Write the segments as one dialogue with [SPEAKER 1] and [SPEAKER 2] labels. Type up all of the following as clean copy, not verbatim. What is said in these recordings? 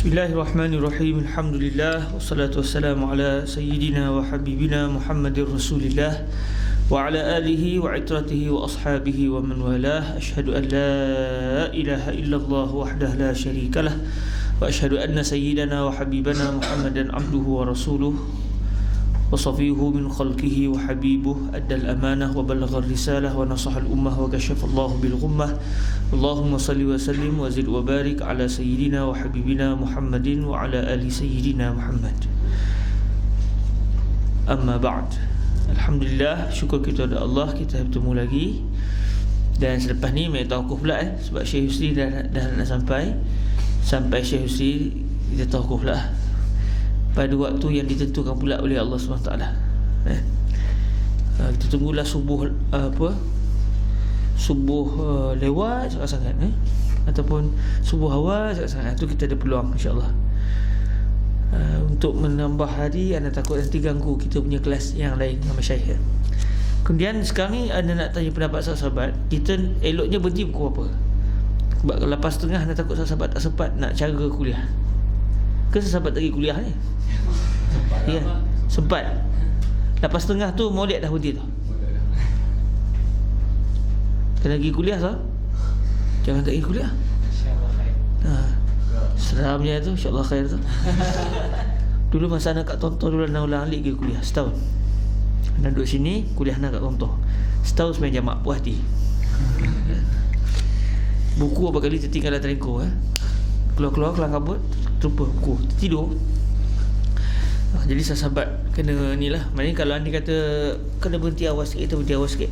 [SPEAKER 1] Bismillahirrahmanirrahim. Alhamdulillah wassalatu wassalamu ala sayyidina wa habibina Muhammadir Rasulillah wa ala alihi wa itratihi wa ashabihi wa man walah. Asyhadu an la ilaha illallah wahdahu la syarikalah wa asyhadu anna sayyidana wa habibana Muhammadan abduhu wa rasuluh wa safiyuhu min khalqihi wa habibuh, addal amanah wa ballagha risalah wa nasaha al ummah wa kashafa Allahu bil ghummah. Allahumma salli wa sallim wa zid wa barik ala sayyidina wa habibina Muhammadin wa ala ali sayyidina Muhammad. Amma ba'd. Alhamdulillah, syukur kita kepada Allah, kita bertemu lagi. Dan selepas ni mai tawakuf pula sebab Syekh Husri dah nak sampai Syekh Husri kita tawakuf pula pada waktu yang ditentukan pula oleh Allah SWT. Kita tunggulah subuh lewat sangat-sangat ataupun subuh awal sangat-sangat, tu kita ada peluang insya-Allah. Untuk menambah hari, anda takut nanti ganggu kita punya kelas yang lain dengan masyayikh. Kemudian sekarang ni anda nak tanya pendapat sahabat, kita eloknya berhenti pukul apa? Sebab kalau lepas tengah anda takut sahabat tak sempat nak cara kuliah. Ke sahabat pergi kuliah ni? Ya, sempat. Lepas tengah tu Maulid dah berhenti tu. Kena pergi kuliah sah? Jangan tak pergi kuliah. InsyaAllah khair. Seramnya tu InsyaAllah khair tu. Dulu masa anak kat Tontoh, dulu anak ulang alik pergi kuliah setahun. Anak duduk sini, kuliah anak kat Tontoh setahun semain jamak, puas hati. Buku apa kali tertinggal dalam telingko. Keluar kelang kabut, terlupa buku, tertidur. Jadi sahabat kena ni lah. Maknanya kalau anda kata kena berhenti awal sikit, kita berhenti awal sikit.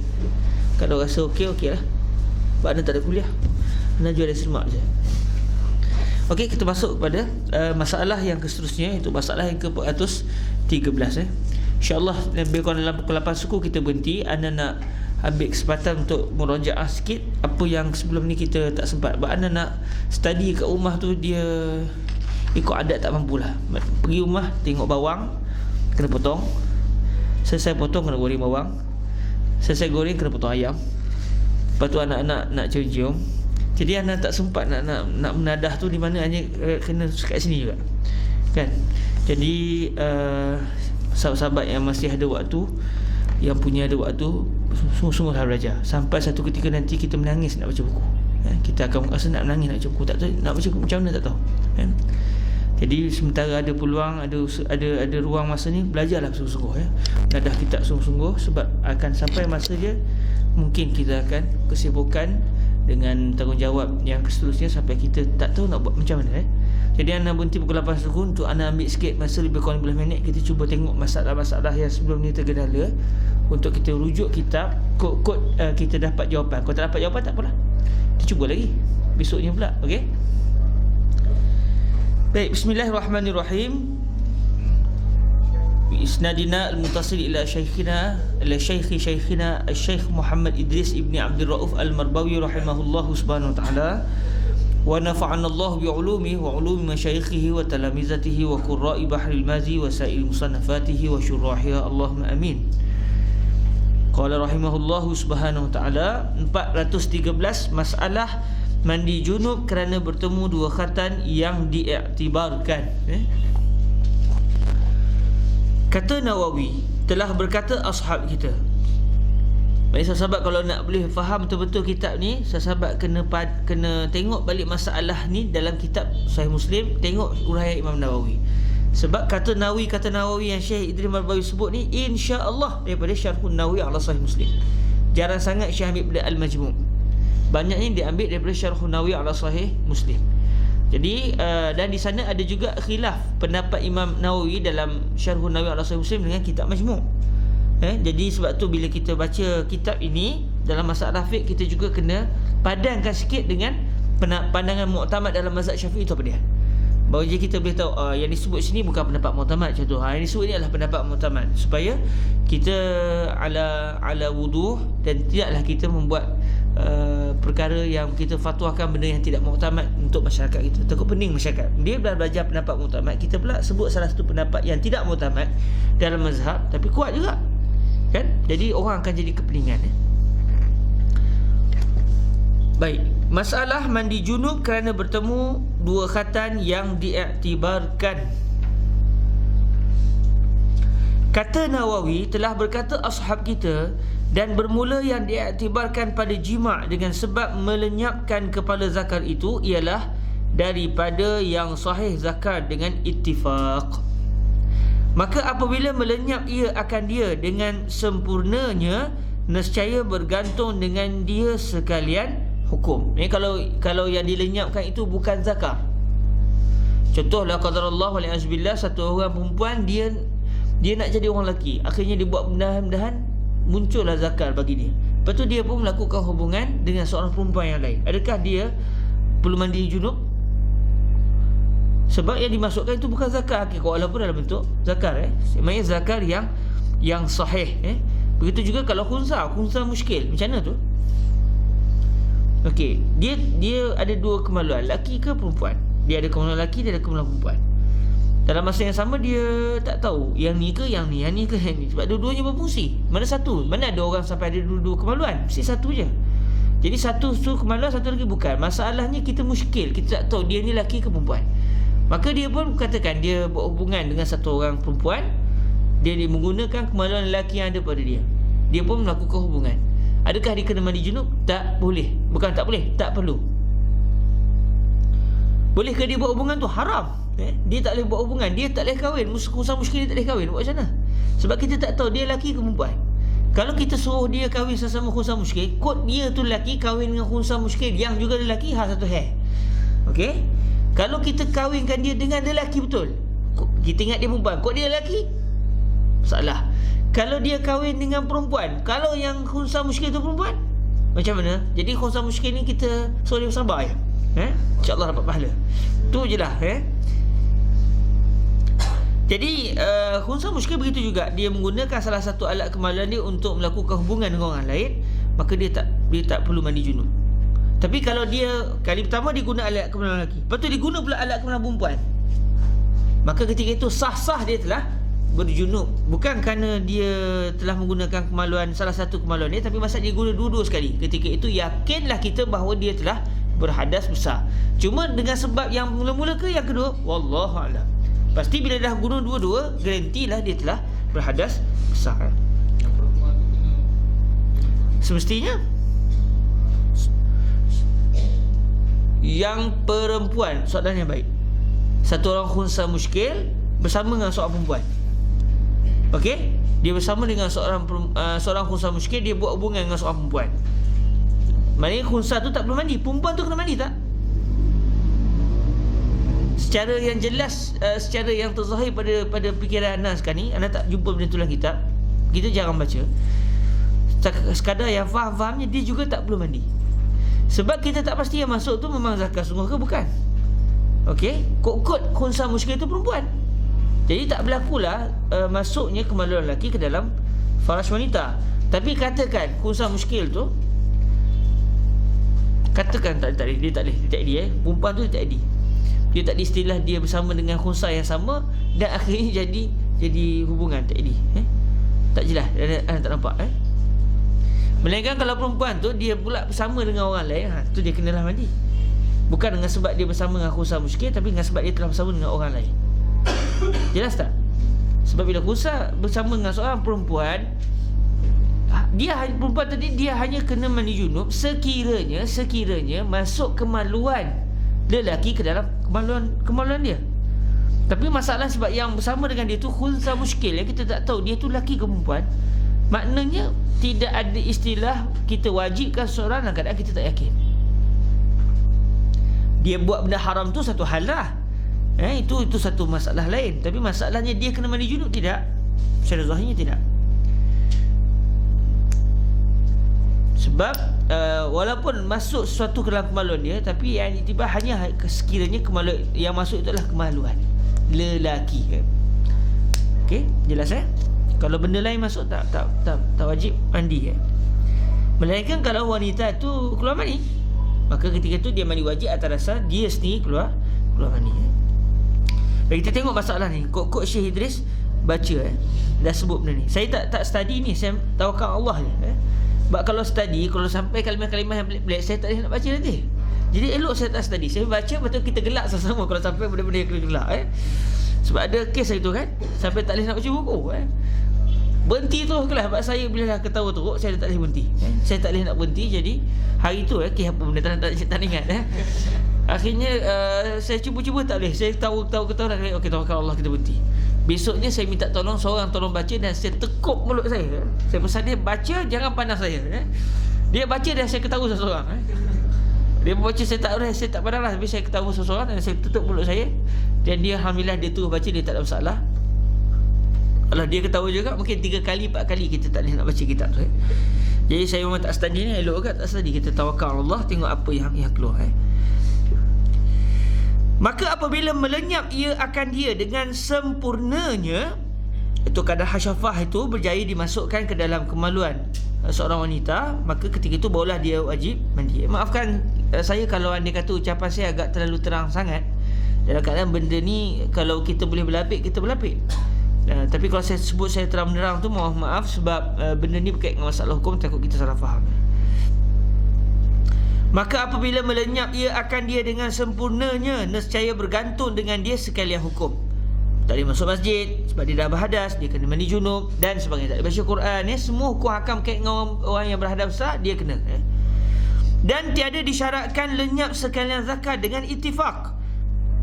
[SPEAKER 1] Kalau rasa okey lah. Sebab anda tak ada kuliah, anda jual dari semak je. Okey, kita masuk kepada masalah yang seterusnya, iaitu masalah yang ke-413. InsyaAllah lebih kurang dalam pukul 8 suku kita berhenti. Anda nak ambil kesempatan untuk merajaah sikit apa yang sebelum ni kita tak sempat. Sebab anda nak study kat rumah tu, dia ikut adat tak mampulah. Pergi rumah tengok bawang kena potong, selesai potong kena goreng bawang, selesai goreng kena potong ayam, lepas tu anak-anak nak cium-cium. Jadi anda tak sempat nak menadah tu di mana, hanya kena kat sini juga kan. Jadi sahabat-sahabat yang masih ada waktu, yang punya ada waktu, sungguh-sungguh harus belajar. Sampai satu ketika nanti kita menangis nak baca buku. Kita akan rasa nak menangis nak baca buku, tak tahu nak baca buku macam mana, tak tahu. Jadi sementara ada peluang, ada ruang masa ni, belajarlah sungguh-sungguh. Menadah kitab sungguh-sungguh, sebab akan sampai masa dia mungkin kita akan kesibukan dengan tanggungjawab yang seterusnya sampai kita tak tahu nak buat macam mana. Jadi anda berhenti pukul 8 sekund untuk anda ambil sikit masa lebih kurang 15 minit. Kita cuba tengok masalah-masalah yang sebelum ni tergendala, untuk kita rujuk kitab, kod kita dapat jawapan. Kalau tak dapat jawapan tak apalah, kita cuba lagi besoknya pula. Okey, baik. Bismillahirrahmanirrahim. Isnadina al-muttasil ila syaikhina Syekh Muhammad Idris ibni Abdul Rauf al-Marbawi rahimahullahu subhanahu wa ta'ala, wa nafa'ana Allah bi'ulumi wa ulumi masyaikhihi wa talamizatihi wa qurra'i bahril mazi wa sa'il musannafatihi wa syurrahiha, Allahumma amin. Qala rahimahullahu subhanahu wa ta'ala, 413 masalah mandi junub kerana bertemu dua khatan yang diiktibarkan. Kata Nawawi, telah berkata ashab kita. Maksudnya sahabat kalau nak boleh faham betul-betul kitab ni, sahabat kena tengok balik masalah ni dalam kitab Sahih Muslim, tengok uraian Imam Nawawi. Sebab kata Nawawi yang Syekh Idris Marbawi sebut ni, insya-Allah daripada Syarhun Nawawi ala Sahih Muslim. Jarang sangat Syekh ambil daripada Al-Majmu'. Banyaknya dia ambil daripada Syarhun Nawawi ala Sahih Muslim. Jadi dan di sana ada juga khilaf pendapat Imam Nawawi dalam Syarhun Nawawi ala Sahih Muslim dengan kitab Majmu'. Jadi sebab tu bila kita baca kitab ini dalam masalah fiqh, kita juga kena padankan sikit dengan pandangan muktamad dalam mazhab Syafi'i itu apa dia. Baru je kita boleh tahu yang disebut sini bukan pendapat muktamad contoh. Yang disebut ini adalah pendapat muktamad, supaya kita ala wuduh dan tidaklah kita membuat perkara yang kita fatwakan benda yang tidak muktamad untuk masyarakat kita. Takut pening masyarakat. Dia dah belajar pendapat muktamad, kita pula sebut salah satu pendapat yang tidak muktamad dalam mazhab tapi kuat juga, kan? Jadi orang akan jadi kepeningan. Baik, masalah mandi junub kerana bertemu dua khatan yang diiktibarkan. Kata Nawawi, telah berkata ashab kita, dan bermula yang diiktibarkan pada jima' dengan sebab melenyapkan kepala zakar itu ialah daripada yang sahih zakar dengan ittifaq. Maka apabila melenyap ia akan dia dengan sempurnanya, nescaya bergantung dengan dia sekalian hukum. Ini kalau yang dilenyapkan itu bukan zakar. Contohlah qadarullah wal-azbillah, satu orang perempuan dia nak jadi orang lelaki, akhirnya dia buat mudahan-mudahan muncullah zakar bagi dia. Lepas tu dia pun melakukan hubungan dengan seorang perempuan yang lain. Adakah dia perlu mandi junub? Sebab yang dimasukkan itu bukan zakar hakikat, walaupun dalam bentuk zakar. Maksudnya zakar yang sahih. Begitu juga kalau khunsa muskil. Macam mana tu? Okey, dia ada dua kemaluan, lelaki ke perempuan. Dia ada kemaluan lelaki, dia ada kemaluan perempuan. Dalam masa yang sama dia tak tahu yang ni ke yang ni, yang ni ke yang ni. Sebab dua-duanya berfungsi. Mana satu? Mana ada orang sampai ada dua-dua kemaluan? Mesti satu je. Jadi satu kemaluan, satu lagi bukan. Masalahnya kita muskil, kita tak tahu dia ni lelaki ke perempuan. Maka dia pun katakan dia buat hubungan dengan satu orang perempuan, dia menggunakan kemaluan lelaki yang ada pada dia. Dia pun melakukan hubungan. Adakah dia kena mandi junub? Tak boleh. Bukan tak boleh, tak perlu. Bolehkah dia buat hubungan tu? Haram. Dia tak boleh buat hubungan, dia tak boleh kahwin. Khunsa muskil dia tak boleh kahwin. Buat macam mana? Sebab kita tak tahu dia lelaki ke perempuan. Kalau kita suruh dia kahwin sesama khunsa muskil, kod dia tu lelaki kahwin dengan khunsa muskil yang juga lelaki, satu hair. Okey? Kalau kita kahwinkan dia dengan lelaki betul, kita ingat dia perempuan, kod dia lelaki, salah. Kalau dia kahwin dengan perempuan, kalau yang khunsa muskil tu perempuan, macam mana? Jadi khunsa muskil ni kita suruh dia bersabar ya? InsyaAllah dapat pahala. Tu je lah. Jadi khunsa muskil begitu juga. Dia menggunakan salah satu alat kemaluan dia untuk melakukan hubungan dengan orang lain, maka dia tak perlu mandi junub. Tapi kalau dia kali pertama dia guna alat kemaluan lelaki, lepas tu dia guna pula alat kemaluan perempuan, maka ketika itu sah-sah dia telah berjunub. Bukan kerana dia telah menggunakan kemaluan, salah satu kemaluan dia, tapi masa dia guna dua-dua sekali. Ketika itu yakinlah kita bahawa dia telah berhadas besar. Cuma dengan sebab yang mula-mula ke yang kedua, wallahu a'lam. Pasti bila dah guna dua-dua, garantilah dia telah berhadas besar. Semestinya yang perempuan, soalan yang baik, satu orang khunsa muskil bersama dengan seorang perempuan. Okey, dia bersama dengan seorang khunsa muskil, dia buat hubungan dengan seorang perempuan. Maknanya khunsa tu tak perlu mandi, perempuan tu kena mandi tak? Secara yang jelas, secara yang terzahir pada fikiran anda sekarang ni, anda tak jumpa benda tu dalam kitab, kita jarang baca. Sekadar yang faham-fahamnya, dia juga tak perlu mandi. Sebab kita tak pasti yang masuk tu memang zakar sungguh ke bukan. Okey, kod khunsa muskil tu perempuan. Jadi tak berlakulah masuknya kemaluan lelaki ke dalam faras wanita. Tapi katakan khunsa muskil tu, katakan tak ada, dia tak ada, perempuan tu tak ada. Dia tak ada istilah dia bersama dengan khunsa yang sama dan akhirnya jadi hubungan tak ada. Tak jelas, anda tak nampak Melainkan kalau perempuan tu dia pula bersama dengan orang lain, tu dia kenalah mandi. Bukan dengan sebab dia bersama dengan khunsa muskil, tapi dengan sebab dia telah bersama dengan orang lain. Jelas tak? Sebab bila khunsa bersama dengan seorang perempuan, perempuan tadi dia hanya kena mandi junub sekiranya masuk kemaluan lelaki ke dalam kemaluan dia. Tapi masalah sebab yang bersama dengan dia tu khunsa muskil, yang kita tak tahu dia tu lelaki ke perempuan, maknanya tidak ada istilah kita wajibkan seorang dalam keadaan kita tak yakin. Dia buat benda haram tu satu hal lah, itu satu masalah lain. Tapi masalahnya dia kena mandi junub tidak? Secara zahirnya tidak. Sebab walaupun masuk sesuatu ke dalam kemaluan dia, tapi yang tiba hanya sekiranya kemaluan yang masuk itu adalah kemaluan lelaki. Okey, jelas Kalau benda lain masuk tak wajib mandi Melainkan kalau wanita tu keluar mani, maka ketika tu dia mandi wajib atas dasar dia sendiri keluar mani. Baik, kita tengok masalah ni. Kod Syekh Idris baca dah sebut benda ni. Saya tak study ni, saya tawakkal Allah je. Sebab kalau study, kalau sampai kalimah-kalimah yang pelik-pelik, saya tak boleh nak baca nanti. Jadi elok saya tak study. Saya baca betul kita gelak sama-sama kalau sampai benda-benda yang gelak Sebab ada kes itu kan, sampai tak boleh nak baca buku Berhenti terus kelas. Sebab saya bila dah ketawa teruk, saya tak boleh berhenti Saya tak boleh nak berhenti. Jadi hari tu kes apa benda tak ingat Akhirnya saya cuba-cuba tak boleh. Saya ketawa okey, tawakal Allah, kita berhenti. Besoknya saya minta tolong seorang tolong baca, dan saya tekuk mulut saya. Saya pesan dia baca, jangan pandang saya Dia baca dan saya ketawa seseorang Dia baca, saya tak pandang lah, tapi saya ketawa seseorang dan saya tutup mulut saya. Dan dia alhamdulillah dia terus baca, dia tak ada masalah. Kalau dia ketawa juga, mungkin 3 kali 4 kali kita tak boleh nak baca kitab tu Jadi saya memang tak study ni, elok kan tak study. Kita tawakal Allah, tengok apa yang keluar Maka apabila melenyap ia akan dia dengan sempurnanya, itu kadar hasyafah itu berjaya dimasukkan ke dalam kemaluan seorang wanita, maka ketika itu barulah dia wajib mandi. Maafkan saya kalau anda kata ucapan saya agak terlalu terang sangat. Dalam keadaan benda ni kalau kita boleh berlapik, kita berlapik. Tapi kalau saya sebut saya terang menerang tu, mohon maaf, sebab benda ni berkaitan dengan masalah hukum, takut kita salah faham. Maka apabila melenyap ia akan dia dengan sempurnanya, nescaya bergantung dengan dia sekalian hukum. Tak boleh masuk masjid sebab dia dah berhadas, dia kena mandi junub dan sebagainya. Tak boleh baca Quran semua hukum hakam kait dengan orang yang berhadas besar, dia kena Dan tiada disyaratkan lenyap sekalian zakat dengan ittifaq.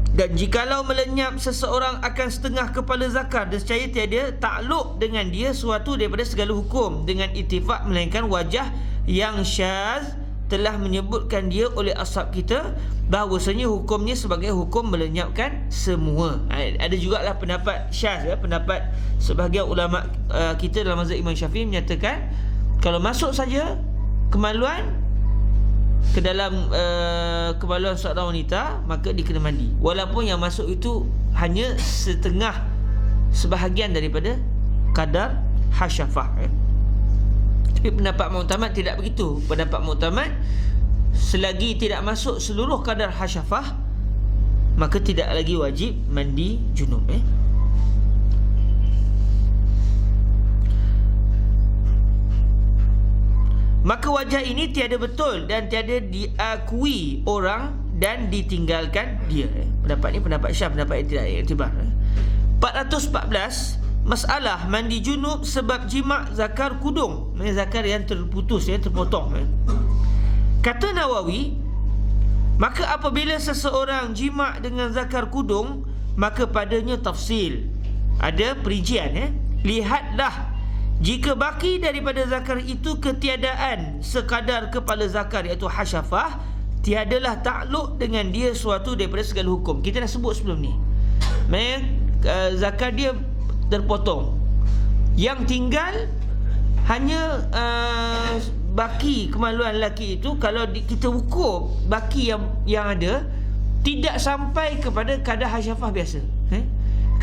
[SPEAKER 1] Dan jikalau melenyap seseorang akan setengah kepala zakat, nescaya tiada takluk dengan dia suatu daripada segala hukum dengan ittifaq, melainkan wajah yang syaz telah menyebutkan dia oleh ashab kita bahawasanya hukumnya sebagai hukum melenyapkan semua. Ada jugalah pendapat syaz pendapat sebahagian ulama kita dalam mazhab Imam Syafi'i menyatakan kalau masuk saja kemaluan ke dalam kemaluan seorang wanita, maka dia kena mandi, walaupun yang masuk itu hanya setengah sebahagian daripada kadar hasyafah Tapi pendapat muktamad tidak begitu. Pendapat muktamad, selagi tidak masuk seluruh kadar hasyafah, maka tidak lagi wajib mandi junub Maka wajah ini tiada betul dan tiada diakui orang dan ditinggalkan dia. Pendapat ni pendapat Syah, pendapat yang tidak iktibar. 414, masalah mandi junub sebab jima' zakar kudung. Zakar yang terputus, terpotong. Kata Nawawi, maka apabila seseorang jima' dengan zakar kudung, maka padanya tafsil, ada perincian. Lihatlah, jika baki daripada zakar itu ketiadaan sekadar kepala zakar, iaitu hasyafah, tiadalah takluk dengan dia suatu daripada segala hukum. Kita dah sebut sebelum ni, zakar dia terpotong, yang tinggal hanya baki kemaluan lelaki itu. Kalau kita ukur baki yang ada, tidak sampai kepada kadar hasyafah biasa.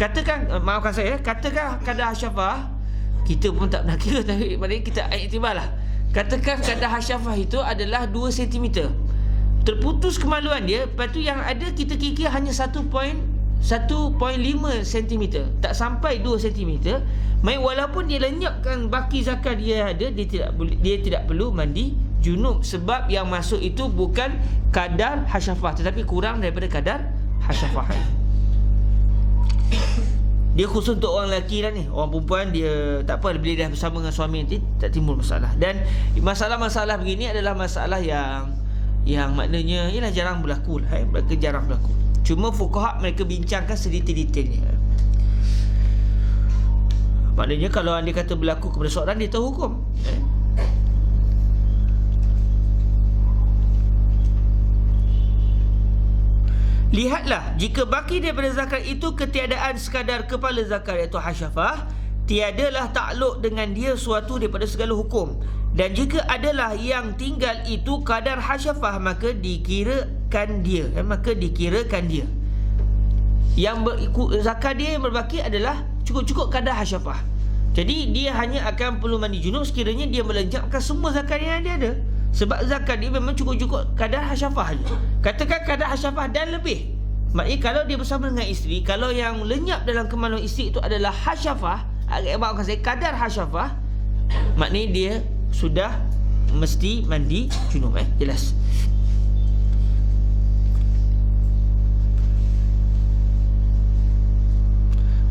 [SPEAKER 1] Katakan, maafkan saya, katakan kadar hasyafah, kita pun tak pernah kira, tapi maknanya kita iktibar lah. Katakan kadar hasyafah itu adalah 2 cm, terputus kemaluan dia, lepas tu yang ada kita kira hanya 1.5 cm, tak sampai 2 cm. Walaupun dia lenyapkan baki zakat dia ada, dia tidak perlu mandi junub, sebab yang masuk itu bukan kadar hasyafah, tetapi kurang daripada kadar hasyafah. Dia khusus untuk orang lelaki lah ni. Orang perempuan dia tak apa, bila dia bersama dengan suami nanti tak timbul masalah. Dan masalah-masalah begini adalah masalah yang maknanya ialah jarang berlaku lah, mereka jarang berlaku. Cuma fuqaha mereka bincangkan sedetail-detailnya. Maknanya kalau anda kata berlaku kepada seorang, dia tahu hukum. Lihatlah, jika baki daripada zakat itu ketiadaan sekadar kepala zakat, iaitu hasyafah, tiadalah takluk dengan dia suatu daripada segala hukum. Dan jika adalah yang tinggal itu kadar hasyafah, maka dikirakan dia. Yang zakat dia yang berbaki adalah cukup-cukup kadar hasyafah. Jadi dia hanya akan perlu mandi junub sekiranya dia melenyapkan semua zakat yang dia ada. Sebab zakat dia memang cukup-cukup kadar hasyafah saja. Katakan kadar hasyafah dan lebih. Maknanya kalau dia bersama dengan isteri, kalau yang lenyap dalam kemaluan isteri itu adalah hasyafah, kadar hasyafah, maknanya dia sudah mesti mandi junub. Jelas.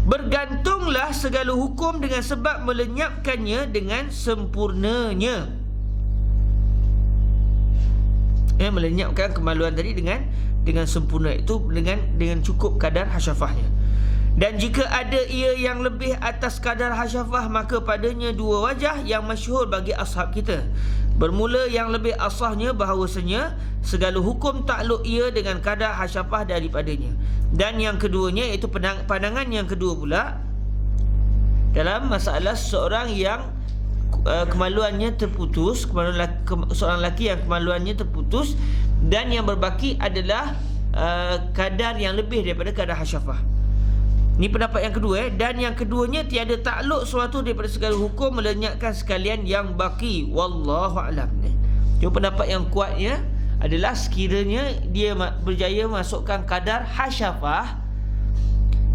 [SPEAKER 1] Bergantunglah segala hukum dengan sebab melenyapkannya dengan sempurnanya. Melenyapkan kemaluan tadi dengan sempurna, itu dengan cukup kadar hasyafahnya. Dan jika ada ia yang lebih atas kadar hasyafah, maka padanya dua wajah yang masyhur bagi ashab kita. Bermula yang lebih asahnya bahawasanya segala hukum takluk ia dengan kadar hasyafah daripadanya. Dan yang keduanya, iaitu pandangan yang kedua pula dalam masalah seorang yang kemaluannya terputus, seorang lelaki yang kemaluannya terputus, dan yang berbaki adalah kadar yang lebih daripada kadar hasyafah. Ini pendapat yang kedua. Dan yang keduanya, tiada takluk suatu daripada segala hukum melenyapkan sekalian yang baki. Wallahu a'lam. Cuma pendapat yang kuatnya adalah sekiranya dia berjaya masukkan kadar hasyafah,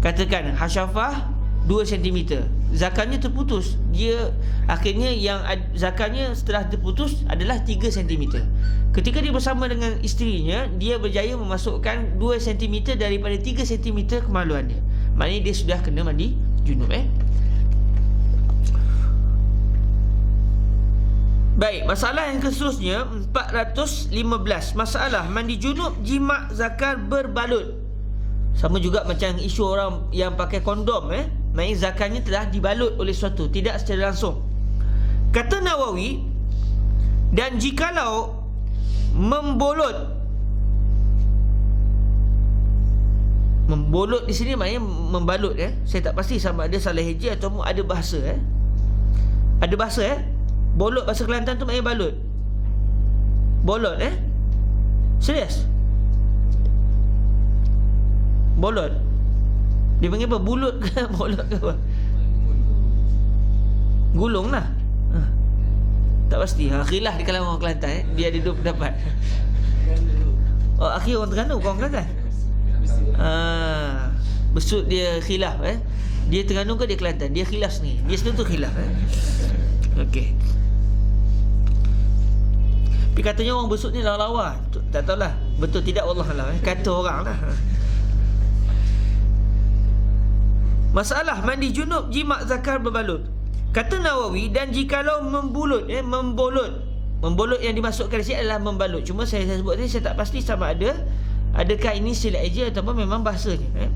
[SPEAKER 1] katakan hasyafah 2 cm, zakarnya terputus, dia akhirnya yang zakarnya setelah terputus adalah 3 cm. Ketika dia bersama dengan isterinya, dia berjaya memasukkan 2 cm daripada 3 cm kemaluannya, maknanya dia sudah kena mandi junub. Baik, masalah yang seterusnya 415. Masalah mandi junub jima' zakar berbalut. Sama juga macam isu orang yang pakai kondom. Maknanya zakarnya telah dibalut oleh sesuatu, tidak secara langsung. Kata Nawawi, dan jikalau membolot di sini maknanya membalut. Saya tak pasti sama ada salah hejah ataupun ada bahasa. Ada bahasa bolot, bahasa Kelantan tu maknanya balut. Bolot serius. Bolot dia panggil apa? Bulut ke bolot ke apa? Gulung lah. Tak pasti. Khilaf di kalangan orang Kelantan. Dia ada dua pendapat. Akhir orang Terengganu bukan orang Kelantan. Besut dia khilaf. Dia Terengganu ke dia Kelantan? Dia khilaf sendiri. Dia sendiri tu khilaf. Okey. Tapi katanya orang besut ni lawa-lawa. Tak tahulah betul tidak, wallahualam. Kata orang lah. Masalah mandi junub jima' zakar berbalut. Kata Nawawi, dan jikalau membolot yang dimasukkan di sini adalah membalut. Cuma saya sebut tadi, saya tak pasti sama adakah ini silap eja ataupun memang bahasanya.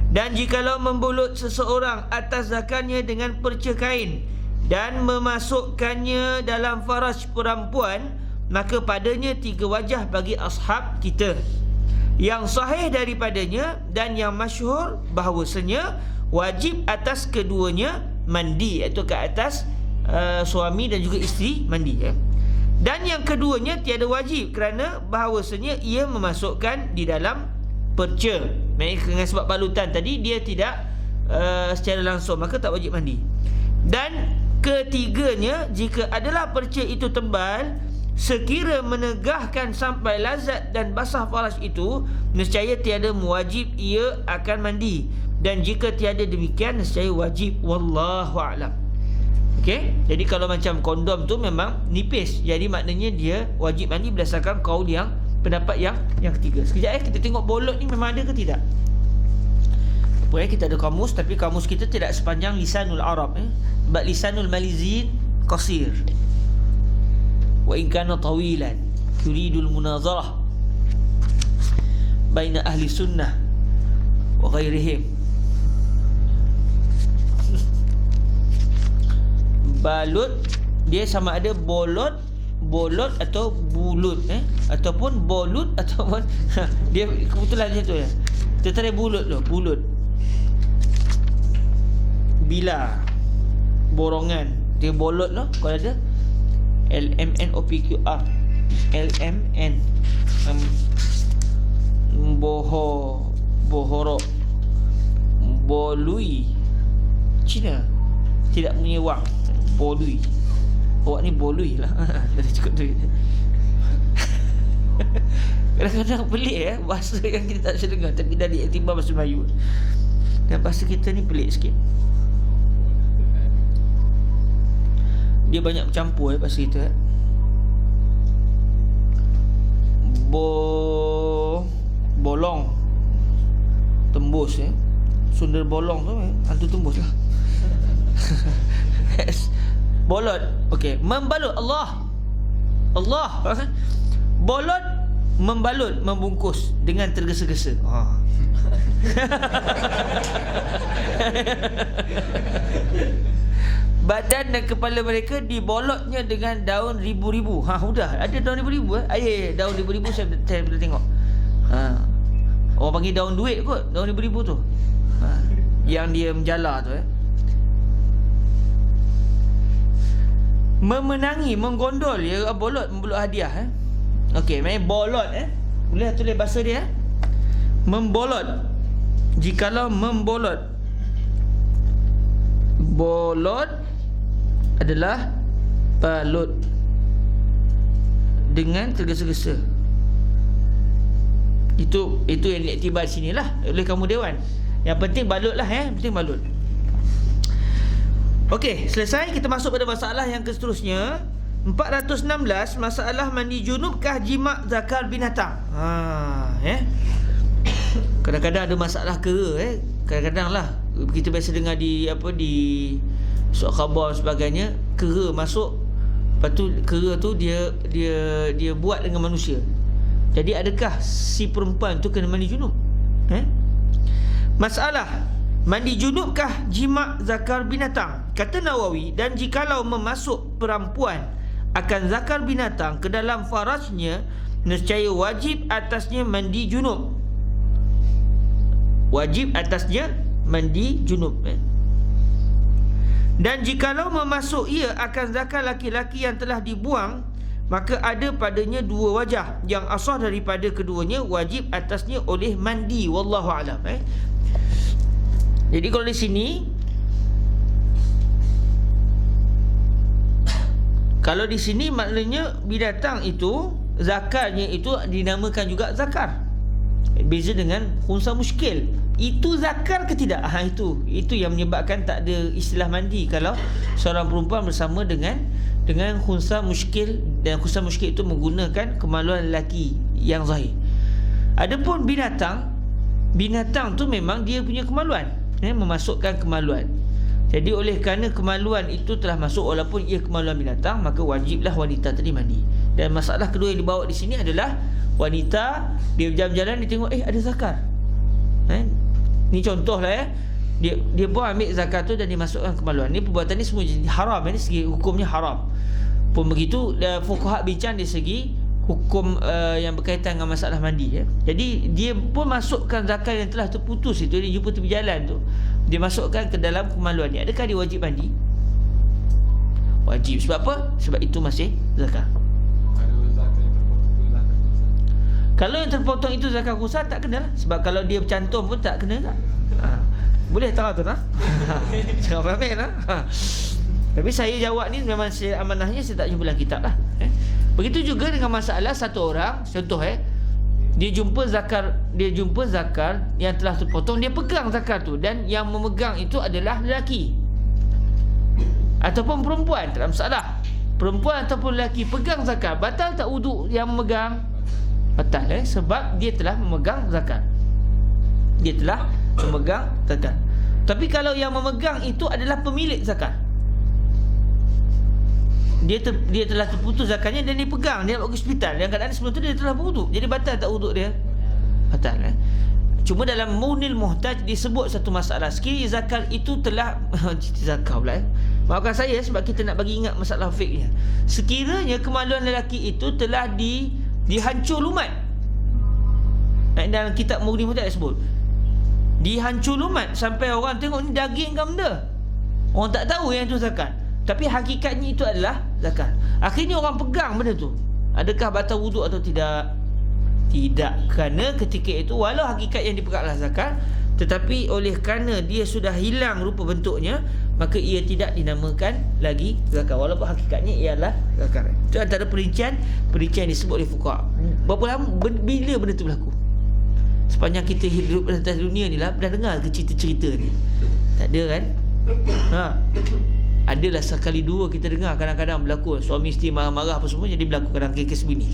[SPEAKER 1] Dan jikalau membolot seseorang atas zakarnya dengan perca kain dan memasukkannya dalam faraj perempuan, maka padanya 3 wajah bagi ashab kita. Yang sahih daripadanya dan yang masyhur bahawasanya wajib atas keduanya mandi, iaitu ke atas suami dan juga isteri mandi. Dan yang keduanya tiada wajib, kerana bahawasanya ia memasukkan di dalam perca. Dengan sebab balutan tadi dia tidak secara langsung, maka tak wajib mandi. Dan ketiganya, jika adalah perca itu tebal, sekira menegahkan sampai lazat dan basah faraj itu, nescaya tiada mewajib ia akan mandi. Dan jika tiada demikian, nescaya wajib. Wallahu a'lam. Okey, jadi kalau macam kondom tu memang nipis, jadi maknanya dia wajib mandi berdasarkan kaul yang pendapat yang ketiga. Sekejap kita tengok bolot ni memang ada ke tidak. Boleh, kita ada kamus, tapi kamus kita tidak sepanjang lisanul Arab. Sebab lisanul Malizin qasir. Wa in kana tawilan yuridul munazarah baina ahli sunnah wa ghairihim. Balut dia sama ada bolot atau bulut ataupun bolut ataupun dia kebetulan macam tu ya. Kita try bulut dulu, bulut. Bila borongan dia bolot lah kalau ada LMNOPQR LMN bohorok bolui Cina tidak punya wang bolui. Awak ni bolui lah. Dah cukup tu. Kadang-kadang pelik bahasa yang kita tak bisa dengar, tapi dah diiktibar bahasa Melayu. Dan bahasa kita ni pelik sikit. Dia banyak bercampur bahasa kita. bolong tembus Sunda bolong tu hantu tembus lah. Bolot. Okey, membalut. Allah. Bolot membalut, membungkus dengan tergesa-gesa. Badan dan kepala mereka dibolotnya dengan daun ribu-ribu. Sudah ada daun ribu-ribu daun ribu-ribu saya boleh tengok. Orang panggil daun duit kot, daun ribu-ribu tu. Yang dia menjala tu memenangi, menggondol, ya, bolot, membolot hadiah Okey, main bolot boleh tulis bahasa dia membolot. Jikalau membolot, bolot adalah balut dengan tergesa-gesa. Itu yang diiktibar sinilah oleh kamu dewan. Yang penting balut lah penting balut. Okey, selesai. Kita masuk pada masalah yang seterusnya. 416, masalah mandi junubkah jima' zakar binatang. Kadang-kadang ada masalah kera kadang-kadang lah kita biasa dengar di surat khabar dan sebagainya, kera masuk, lepas tu kera tu dia buat dengan manusia. Jadi adakah si perempuan tu kena mandi junub? Masalah mandi junubkah jima' zakar binatang? Kata Nawawi, dan jikalau memasuk perempuan akan zakar binatang ke dalam farajnya, nescaya wajib atasnya mandi junub. Wajib atasnya mandi junub. Dan jikalau memasuk ia akan zakar laki-laki yang telah dibuang, maka ada padanya dua wajah. Yang asah daripada keduanya wajib atasnya oleh mandi. Wallahu a'lam. Jadi kalau di sini, kalau di sini maknanya binatang itu zakarnya itu dinamakan juga zakar. Beza dengan khunsa muskil. Itu zakar ke tidak? Itu yang menyebabkan tak ada istilah mandi kalau seorang perempuan bersama dengan khunsa muskil, dan khunsa muskil itu menggunakan kemaluan lelaki yang zahir. Adapun binatang tu memang dia punya kemaluan, memasukkan kemaluan. Jadi oleh kerana kemaluan itu telah masuk walaupun ia kemaluan binatang, maka wajiblah wanita tadi mandi. Dan masalah kedua yang dibawa di sini adalah wanita dia berjalan-jalan, dia tengok ada zakar. Ni contohlah dia pun ambil zakat tu dan dimasukkan kemaluan. Ni perbuatan ni semua jadi haram, ini segi hukumnya haram. Pun begitu fuqaha bincang dari segi hukum yang berkaitan dengan masalah mandi. Jadi dia pun masukkan zakat yang telah terputus itu, dia jumpa tepi jalan tu, dia masukkan ke dalam kemaluan ni. Adakah dia wajib mandi? Wajib. Sebab apa? Sebab itu masih zakat. Kalau yang terpotong itu zakat khusah, tak kena lah. Sebab kalau dia bercantum pun tak kena tak? Boleh tahu tu lah. Jangan pamer lah. Tapi saya jawab ni memang amanahnya saya tak jumpa dalam kitab lah. Begitu juga dengan masalah satu orang, contoh dia jumpa zakar yang telah terpotong, dia pegang zakar tu, dan yang memegang itu adalah lelaki ataupun perempuan, tak ada masalah. Perempuan ataupun lelaki pegang zakar, batal tak wuduk yang memegang? Batal sebab dia telah memegang zakat. Dia telah memegang zakat. Tapi kalau yang memegang itu adalah pemilik zakat, dia telah terputus zakatnya dan dia pegang, dia nak pergi hospital, yang keadaan sebelum tu dia telah berwuduk. Jadi batal tak wuduk dia? Batal. Cuma dalam Munil Muhtaj disebut satu masalah, sekiranya zakat itu telah zakat pula maafkan saya sebab kita nak bagi ingat masalah fiqhnya. Sekiranya kemaluan lelaki itu telah dihancur lumat. Dalam kitab Munil Muhtaj disebut dihancur lumat sampai orang tengok ni daging ke benda, orang tak tahu yang itu zakat, tapi hakikatnya itu adalah zakat. Akhirnya orang pegang benda tu. Adakah batal wuduk atau tidak? Tidak, kerana ketika itu walau hakikat yang dipegang adalah zakat, tetapi oleh kerana dia sudah hilang rupa bentuknya, maka ia tidak dinamakan lagi zakat walaupun hakikatnya ialah zakat. Itu antara perincian disebut oleh fuqaha. Berapa lama, bila benda tu berlaku? Sepanjang kita hidup di atas dunia ni lah, dah dengar ke cerita-cerita ni? Tak ada kan? Adalah sekali dua kita dengar kadang-kadang berlaku suami isteri marah-marah apa semua, jadi berlaku kadang kes bini.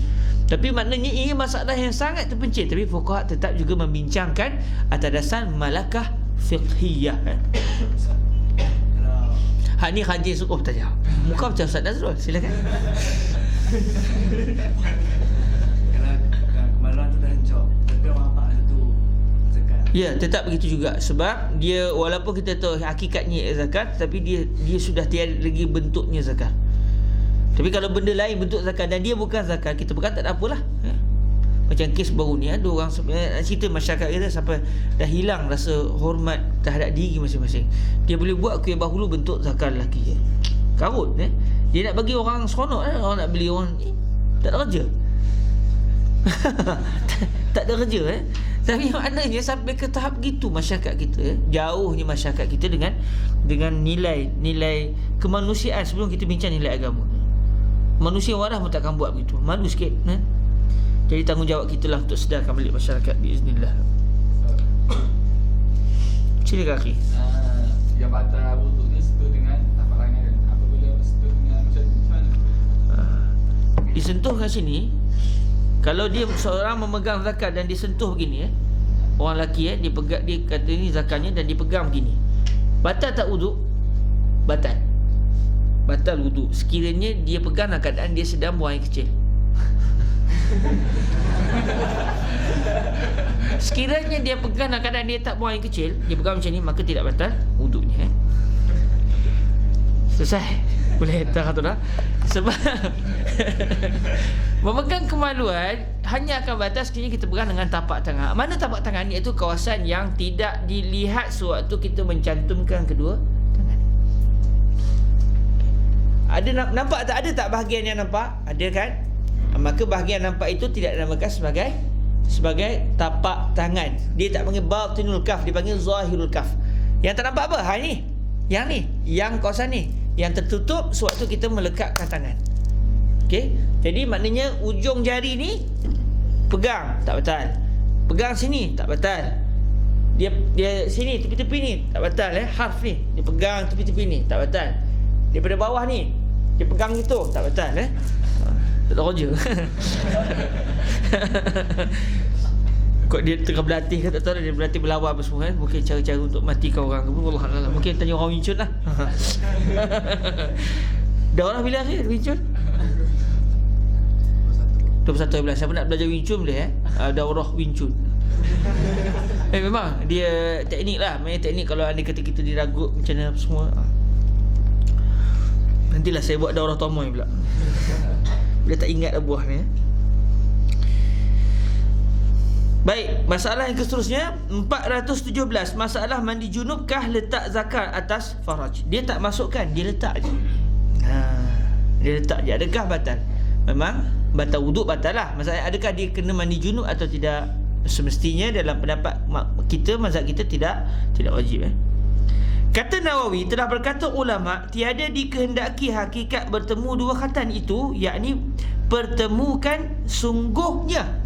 [SPEAKER 1] Tapi maknanya ini masalah yang sangat terpencil. Tapi fuqaha tetap juga membincangkan atas dasar malakah fiqhiyah. Hak ni haji suruh tanya. Muka macam Ustaz Nazrul. Silakan.
[SPEAKER 2] Kalau kemaluan tu dah hancur, tapi orang apa tu zakat.
[SPEAKER 1] Ya, tetap begitu juga. Sebab dia walaupun kita tahu hakikatnya zakat, tapi dia sudah tiada lagi bentuknya zakat. Tapi kalau benda lain bentuk zakat dan dia bukan zakat, kita pegang tak ada apalah. Macam kes baru ni, ada orang sebenarnya cerita masyarakat kita sampai dah hilang rasa hormat terhadap diri masing-masing. Dia boleh buat kuih bahulu bentuk zakat lelaki. Karut dia nak bagi orang seronok, orang nak beli orang ni tak ada kerja. tak ada kerja Tapi maknanya sampai ke tahap gitu masyarakat kita, jauhnya masyarakat kita dengan nilai kemanusiaan. Sebelum kita bincang nilai agama, manusia waras pun takkan buat begitu. Malu sikit. Jadi tanggungjawab kita lah untuk sedarkan balik masyarakat biiznillah. Silakan akhi.
[SPEAKER 3] Yang batal wuduk ni setu dengan tapak tangan. Apabila setu dengan macam mana?
[SPEAKER 1] Disentuh kat sini, kalau dia seorang memegang zakat dan disentuh begini orang lelaki dia pegang, dia kata ni zakatnya dan dipegang begini, batal tak wuduk? Batal wuduk sekiranya dia pegang dalam keadaan dia sedang buang air kecil. Sekiranya dia pegang dalam keadaan dia tak buang air kecil, dia pegang macam ni, maka tidak batal wuduknya. Selesai. Boleh tak tu dah. Sebab memegang kemaluan hanya akan batas sekiranya kita pegang dengan tapak tangan. Mana tapak tangan? Iaitu kawasan yang tidak dilihat sewaktu kita mencantumkan kedua tangan. Ada nampak tak? Ada tak bahagian yang nampak? Ada kan? Maka bahagian nampak itu tidak dinamakan sebagai tapak tangan. Dia tak panggil batinul kaf, dia panggil zahirul kaf. Yang tak nampak apa? Ni. Yang ni, yang kawasan ni, yang tertutup sewaktu kita melekatkan tangan. Okey. Jadi maknanya ujung jari ni pegang tak batal. Pegang sini tak batal. Dia sini tepi-tepi ni tak batal harf ni. Dia pegang tepi-tepi ni tak batal. Daripada bawah ni dia pegang itu tak batal Tak tahu je. Kok dia tengah berlatih ke tak tahu, dia berlatih berlawan apa semua Mungkin cara-cara untuk matikan orang ke, Allah Allah. Mungkin tanya orang Wing Chun lah. Daurah bila akhir Wing Chun? 21 Siapa nak belajar Wing Chun boleh daurah Wing Chun. Memang dia teknik lah. Main teknik kalau anda kata kita diragut macam mana semua. Nantilah saya buat daurah tomoy pula. Dia tak ingat dah buah ni. Baik, masalah yang seterusnya 417. Masalah mandi junubkah letak zakat atas faraj. Dia tak masukkan, dia letak je. Dia letak je. Adakah batal? Memang batal wuduk, batal lah. Masalahnya adakah dia kena mandi junub atau tidak? Semestinya dalam pendapat kita, mazhab kita tidak wajib. Kata Nawawi, telah berkata ulama, tiada dikehendaki hakikat bertemu dua khatan itu, yakni pertemukan sungguhnya.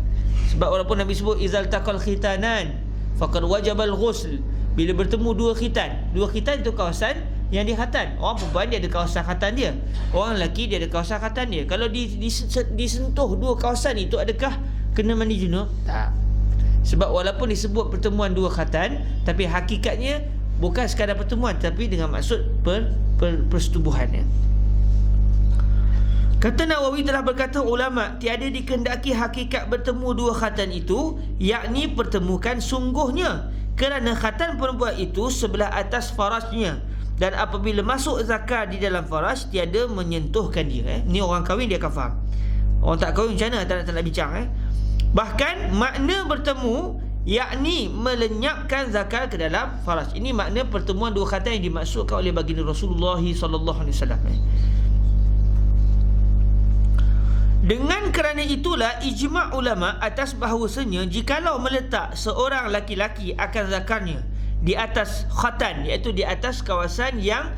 [SPEAKER 1] Sebab walaupun Nabi sebut izal taqal khitanan faqad wajabal ghusl, bila bertemu dua khitan itu kawasan yang dihatan. Orang perempuan dia ada kawasan khatan dia, orang lelaki dia ada kawasan khatan dia. Kalau disentuh dua kawasan itu, adakah kena mandi junub? Tak. Sebab walaupun disebut pertemuan dua khatan, tapi hakikatnya bukan sekadar pertemuan, tapi dengan maksud persetubuhannya. Kata Nawawi, telah berkata ulama, tiada dikehendaki hakikat bertemu dua khatan itu, yakni pertemukan sungguhnya, kerana khatan perempuan itu sebelah atas farajnya, dan apabila masuk zakar di dalam faraj, tiada menyentuhkan dia. Ni orang kahwin dia akan faham. Orang tak kahwin macam mana tak nak bincang. Bahkan makna bertemu, yakni melenyapkan zakar ke dalam faraj. Ini makna pertemuan dua khatan yang dimaksudkan oleh baginda Rasulullah sallallahu alaihi wasallam. Dengan kerana itulah ijma' ulama atas bahawasanya jikalau meletak seorang laki-laki akan zakarnya di atas khatan, iaitu di atas kawasan yang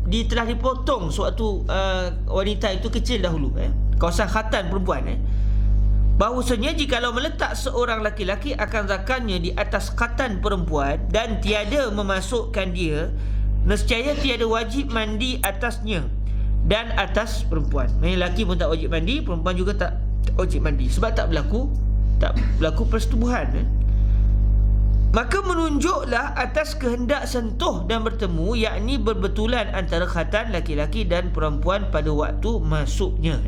[SPEAKER 1] telah dipotong sewaktu wanita itu kecil dahulu, kawasan khatan perempuan, bahawasanya jikalau meletak seorang laki-laki akan zakarnya di atas khatan perempuan dan tiada memasukkan dia, nescaya tiada wajib mandi atasnya dan atas perempuan. Lelaki pun tak wajib mandi, perempuan juga wajib mandi sebab tak berlaku persetubuhan. Maka menunjuklah atas kehendak sentuh dan bertemu, yakni berbetulan antara khatan laki-laki dan perempuan pada waktu masuknya.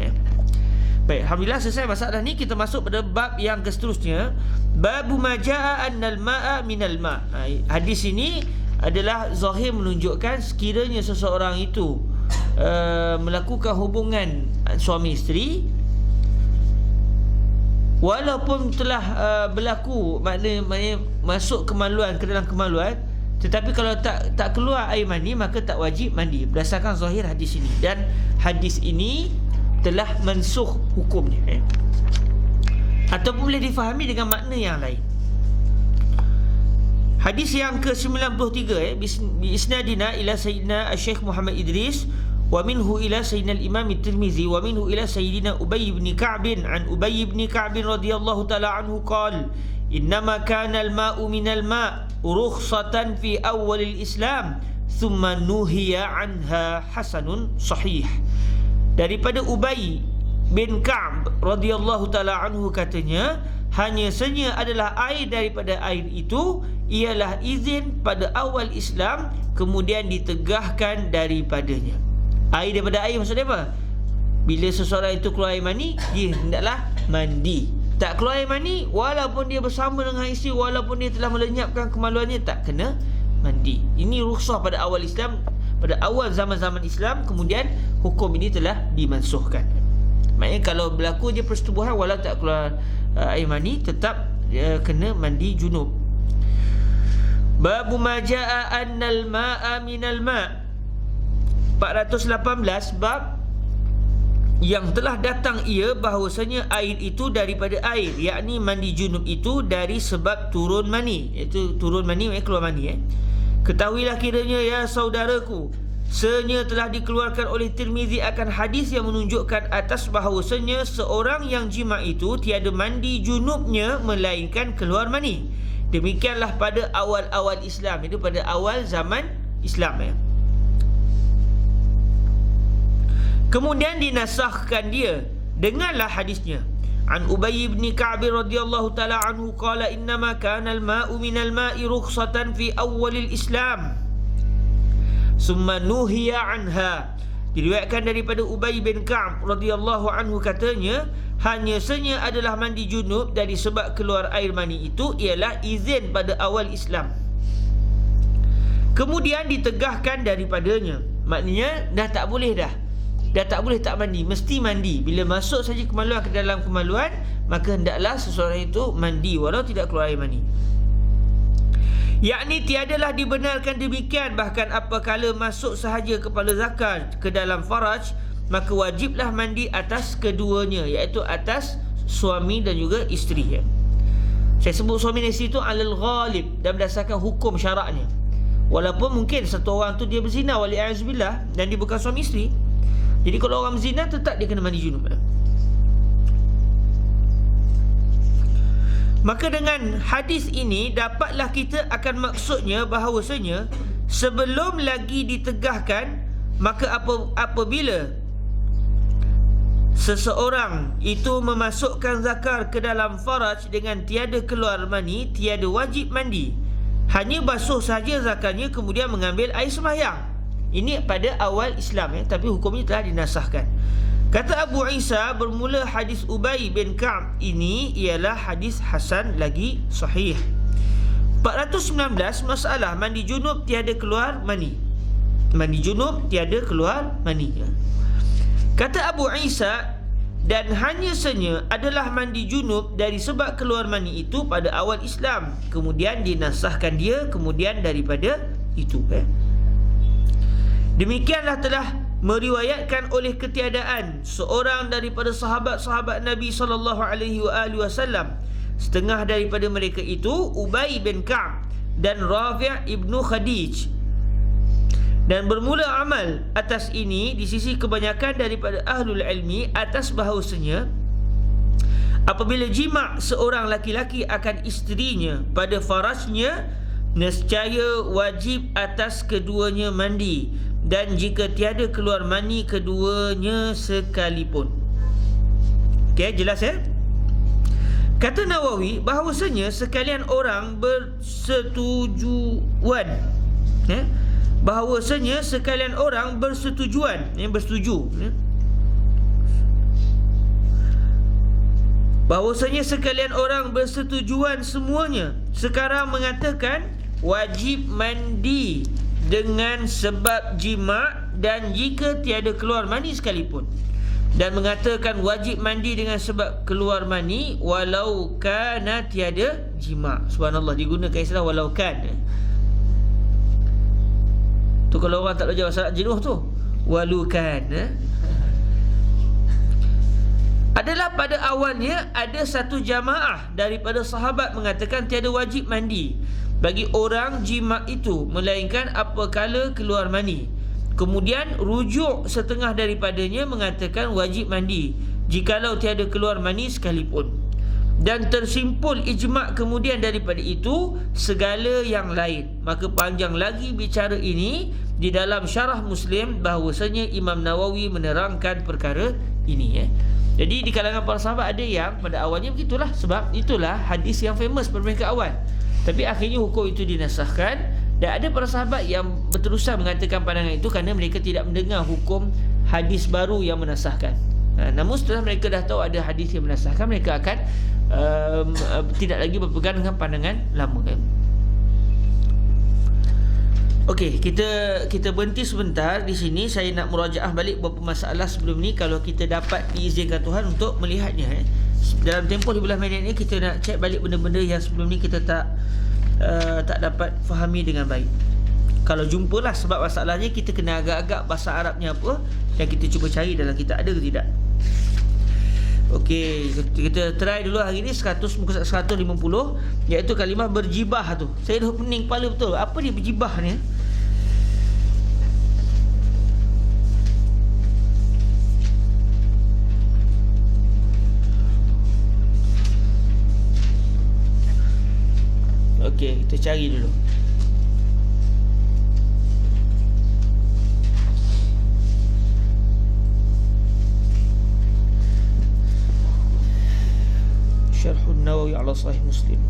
[SPEAKER 1] Baik, alhamdulillah selesai masalah ni. Kita masuk pada bab yang seterusnya, babu majaa annal ma'a minal ma'. Hadis ini adalah zahir menunjukkan sekiranya seseorang itu melakukan hubungan suami isteri walaupun telah berlaku, maknanya masuk kemaluan ke dalam kemaluan, tetapi kalau tak keluar air mani maka tak wajib mandi berdasarkan zahir hadis ini. Dan hadis ini telah mansukh hukumnya, ataupun boleh difahami dengan makna yang lain. Hadis yang ke-93 bi isnadina ila sayyidina Syekh Muhammad Idris wa minhu ila sayyidina al-Imam at-Tirmizi wa minhu ila sayyidina Ubay ibn Ka'b an Ubay ibn Ka'b radhiyallahu ta'ala anhu qala innama kana al-ma'u min al-ma' rukhsatan fi awwal al-Islam thumma nuhiya anha hasanun sahih. Daripada Ubay bin Ka'b radhiyallahu ta'ala anhu katanya, hanya saja adalah air daripada air itu ialah izin pada awal Islam, kemudian ditegahkan daripadanya. Air daripada air maksudnya apa? Bila seseorang itu keluar air mani, dia hendaklah mandi. Tak keluar air mani, walaupun dia bersama dengan isteri, walaupun dia telah melenyapkan kemaluannya, tak kena mandi. Ini rukhsah pada awal Islam, pada awal zaman-zaman Islam. Kemudian hukum ini telah dimansuhkan. Maknanya kalau berlaku je persetubuhan walau tak keluar air mani, tetap kena mandi junub. Babu majaa annal ma'a minal ma'. 418, bab yang telah datang ia bahawasanya air itu daripada air, yakni mandi junub itu dari sebab turun mani. Iaitu turun mani maknanya keluar mani. Ketahuilah kiranya ya saudaraku, sebenarnya telah dikeluarkan oleh Tirmizi akan hadis yang menunjukkan atas bahawasanya seorang yang jima itu tiada mandi junubnya melainkan keluar mani. Demikianlah pada awal-awal Islam, itu pada awal zaman Islam. Kemudian dinasahkan dia. Dengarlah hadisnya. An Ubay bin Ka'b radhiyallahu ta'ala anhu qala innama kana al-ma'u minal ma'i rukhsatan fi awwalil Islam summa nuhiya anha. Diriwayatkan daripada Ubay bin Ka'b radhiyallahu anhu katanya, hanya saja adalah mandi junub dari sebab keluar air mani itu ialah izin pada awal Islam, kemudian ditegahkan daripadanya. Maknanya dah tak boleh tak mandi, mesti mandi. Bila masuk saja kemaluan ke dalam kemaluan, maka hendaklah seseorang itu mandi walau tidak keluar air mani. Yakni tiadalah dibenarkan demikian, bahkan apabila masuk sahaja kepala zakar ke dalam faraj, maka wajiblah mandi atas keduanya, iaitu atas suami dan juga isteri. Saya sebut suami dan isteri itu alal ghalib dan berdasarkan hukum syaraknya. Walaupun mungkin satu orang tu dia berzina wali'azubillah dan dia bukan suami isteri, jadi kalau orang berzina tetap dia kena mandi junub. Maka dengan hadis ini dapatlah kita akan maksudnya bahawasanya sebelum lagi ditegahkan, maka apabila seseorang itu memasukkan zakar ke dalam faraj dengan tiada keluar mani, tiada wajib mandi, hanya basuh saja zakarnya kemudian mengambil air sembahyang. Ini pada awal Islam, tapi hukumnya telah dinasahkan. Kata Abu Isa, bermula hadis Ubay bin Ka'b ini ialah hadis hasan lagi sahih. 419, masalah mandi junub tiada keluar mani. Mandi junub tiada keluar mani. Kata Abu Isa, dan hanya saja adalah mandi junub dari sebab keluar mani itu pada awal Islam, kemudian dinasahkan dia kemudian daripada itu. Demikianlah telah meriwayatkan oleh ketiadaan seorang daripada sahabat-sahabat Nabi SAW, setengah daripada mereka itu Ubay bin Ka'b dan Rafi' ibnu Khadij. Dan bermula amal atas ini di sisi kebanyakan daripada ahlul ilmi atas bahawasanya apabila jima' seorang laki-laki akan isterinya pada farajnya, nescaya wajib atas keduanya mandi, dan jika tiada keluar mani keduanya sekalipun. Okey, jelas ya? Kata Nawawi bahawasanya sekalian orang bersetujuan, bahawasanya sekalian orang bersetujuan, bersetuju, bahawasanya sekalian orang bersetujuan semuanya sekarang mengatakan wajib mandi dengan sebab jima' dan jika tiada keluar mani sekalipun, dan mengatakan wajib mandi dengan sebab keluar mani walau kana tiada jima'. Subhanallah, digunakan istilah walau kan. Tu kalau orang tak belajar bahasa Arab jenuh tu. Walau kan. Adalah pada awalnya ada satu jamaah daripada sahabat mengatakan tiada wajib mandi bagi orang jima' itu melainkan apabila keluar mani. Kemudian rujuk setengah daripadanya mengatakan wajib mandi jikalau tiada keluar mani sekalipun. Dan tersimpul ijma' kemudian daripada itu segala yang lain. Maka panjang lagi bicara ini di dalam syarah Muslim bahawasanya Imam Nawawi menerangkan perkara ini. Jadi di kalangan para sahabat ada yang pada awalnya begitulah, sebab itulah hadis yang famous pada mereka awal. Tapi akhirnya hukum itu dinasahkan. Dan ada para sahabat yang berterusan mengatakan pandangan itu kerana mereka tidak mendengar hukum hadis baru yang menasahkan. Namun setelah mereka dah tahu ada hadis yang menasahkan, mereka akan tidak lagi berpegang dengan pandangan lama. Okey, kita berhenti sebentar di sini. Saya nak murajaah balik beberapa masalah sebelum ni kalau kita dapat diizinkan Tuhan untuk melihatnya. Dalam tempoh 15 minit ni kita nak cek balik benda-benda yang sebelum ni kita tak dapat fahami dengan baik. Kalau jumpalah sebab masalahnya kita kena agak-agak bahasa Arabnya apa dan kita cuba cari dalam kitab ada ke tidak. Okey, kita try dulu hari ni 100 muka 150 iaitu kalimah berjibah tu. Saya dah pening kepala betul. Apa dia berjibah ni? Okey, kita cari dulu. Syarh Nawawi ala Sahih Muslim.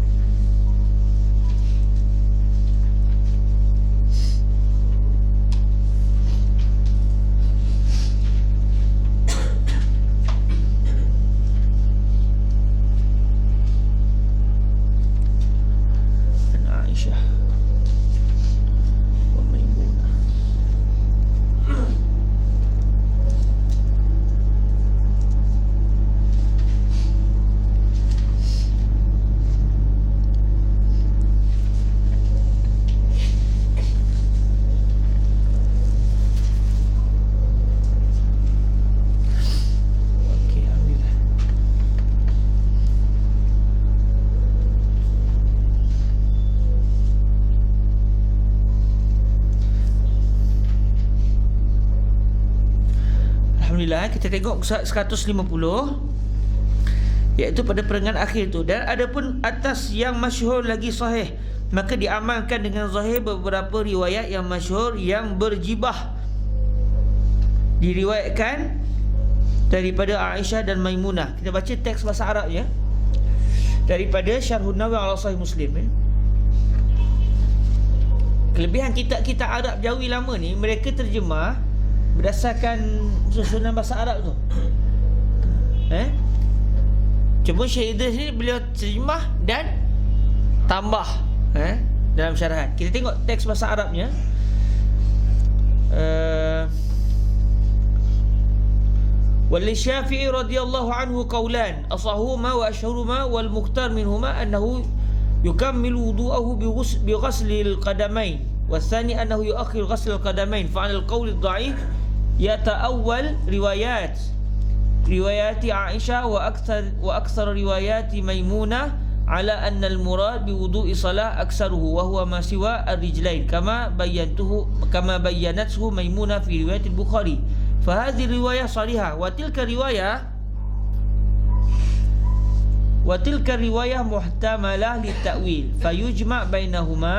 [SPEAKER 1] Alhamdulillah, kita tengok 150 iaitu pada perenggan akhir tu. Dan adapun atas yang masyhur lagi sahih, maka diamalkan dengan zahir beberapa riwayat yang masyhur yang berjibah diriwayatkan daripada Aisyah dan Maimunah. Kita baca teks bahasa Arab ya daripada Syarhun Nawawi ala Sahih Muslim. Kelebihan kitab-kitab Arab Jawi lama ni, mereka terjemah berdasarkan susunan bahasa Arab tu. Cuma Syekh Idris ni beliau terjemah dan tambah dalam syarahan. Kita tengok teks bahasa Arabnya. Wal Syafi'i radhiyallahu anhu qawlan asahuma wa ashhuruma wal mukhtar minhuma annahu yukammilu wudu'ahu bi ghasli al-qadamain والثاني أنه يؤخر غسل القدمين فعلى القول الضعيف يتأول روايات عائشة وأكثر روايات ميمونة على أن المراد بوضوء صلاة أكثره وهو ما سوى الرجلين كما بينته ميمونة في رواية البخاري فهذه الرواية صريحة وتلك الرواية محتملة للتأويل فيجمع بينهما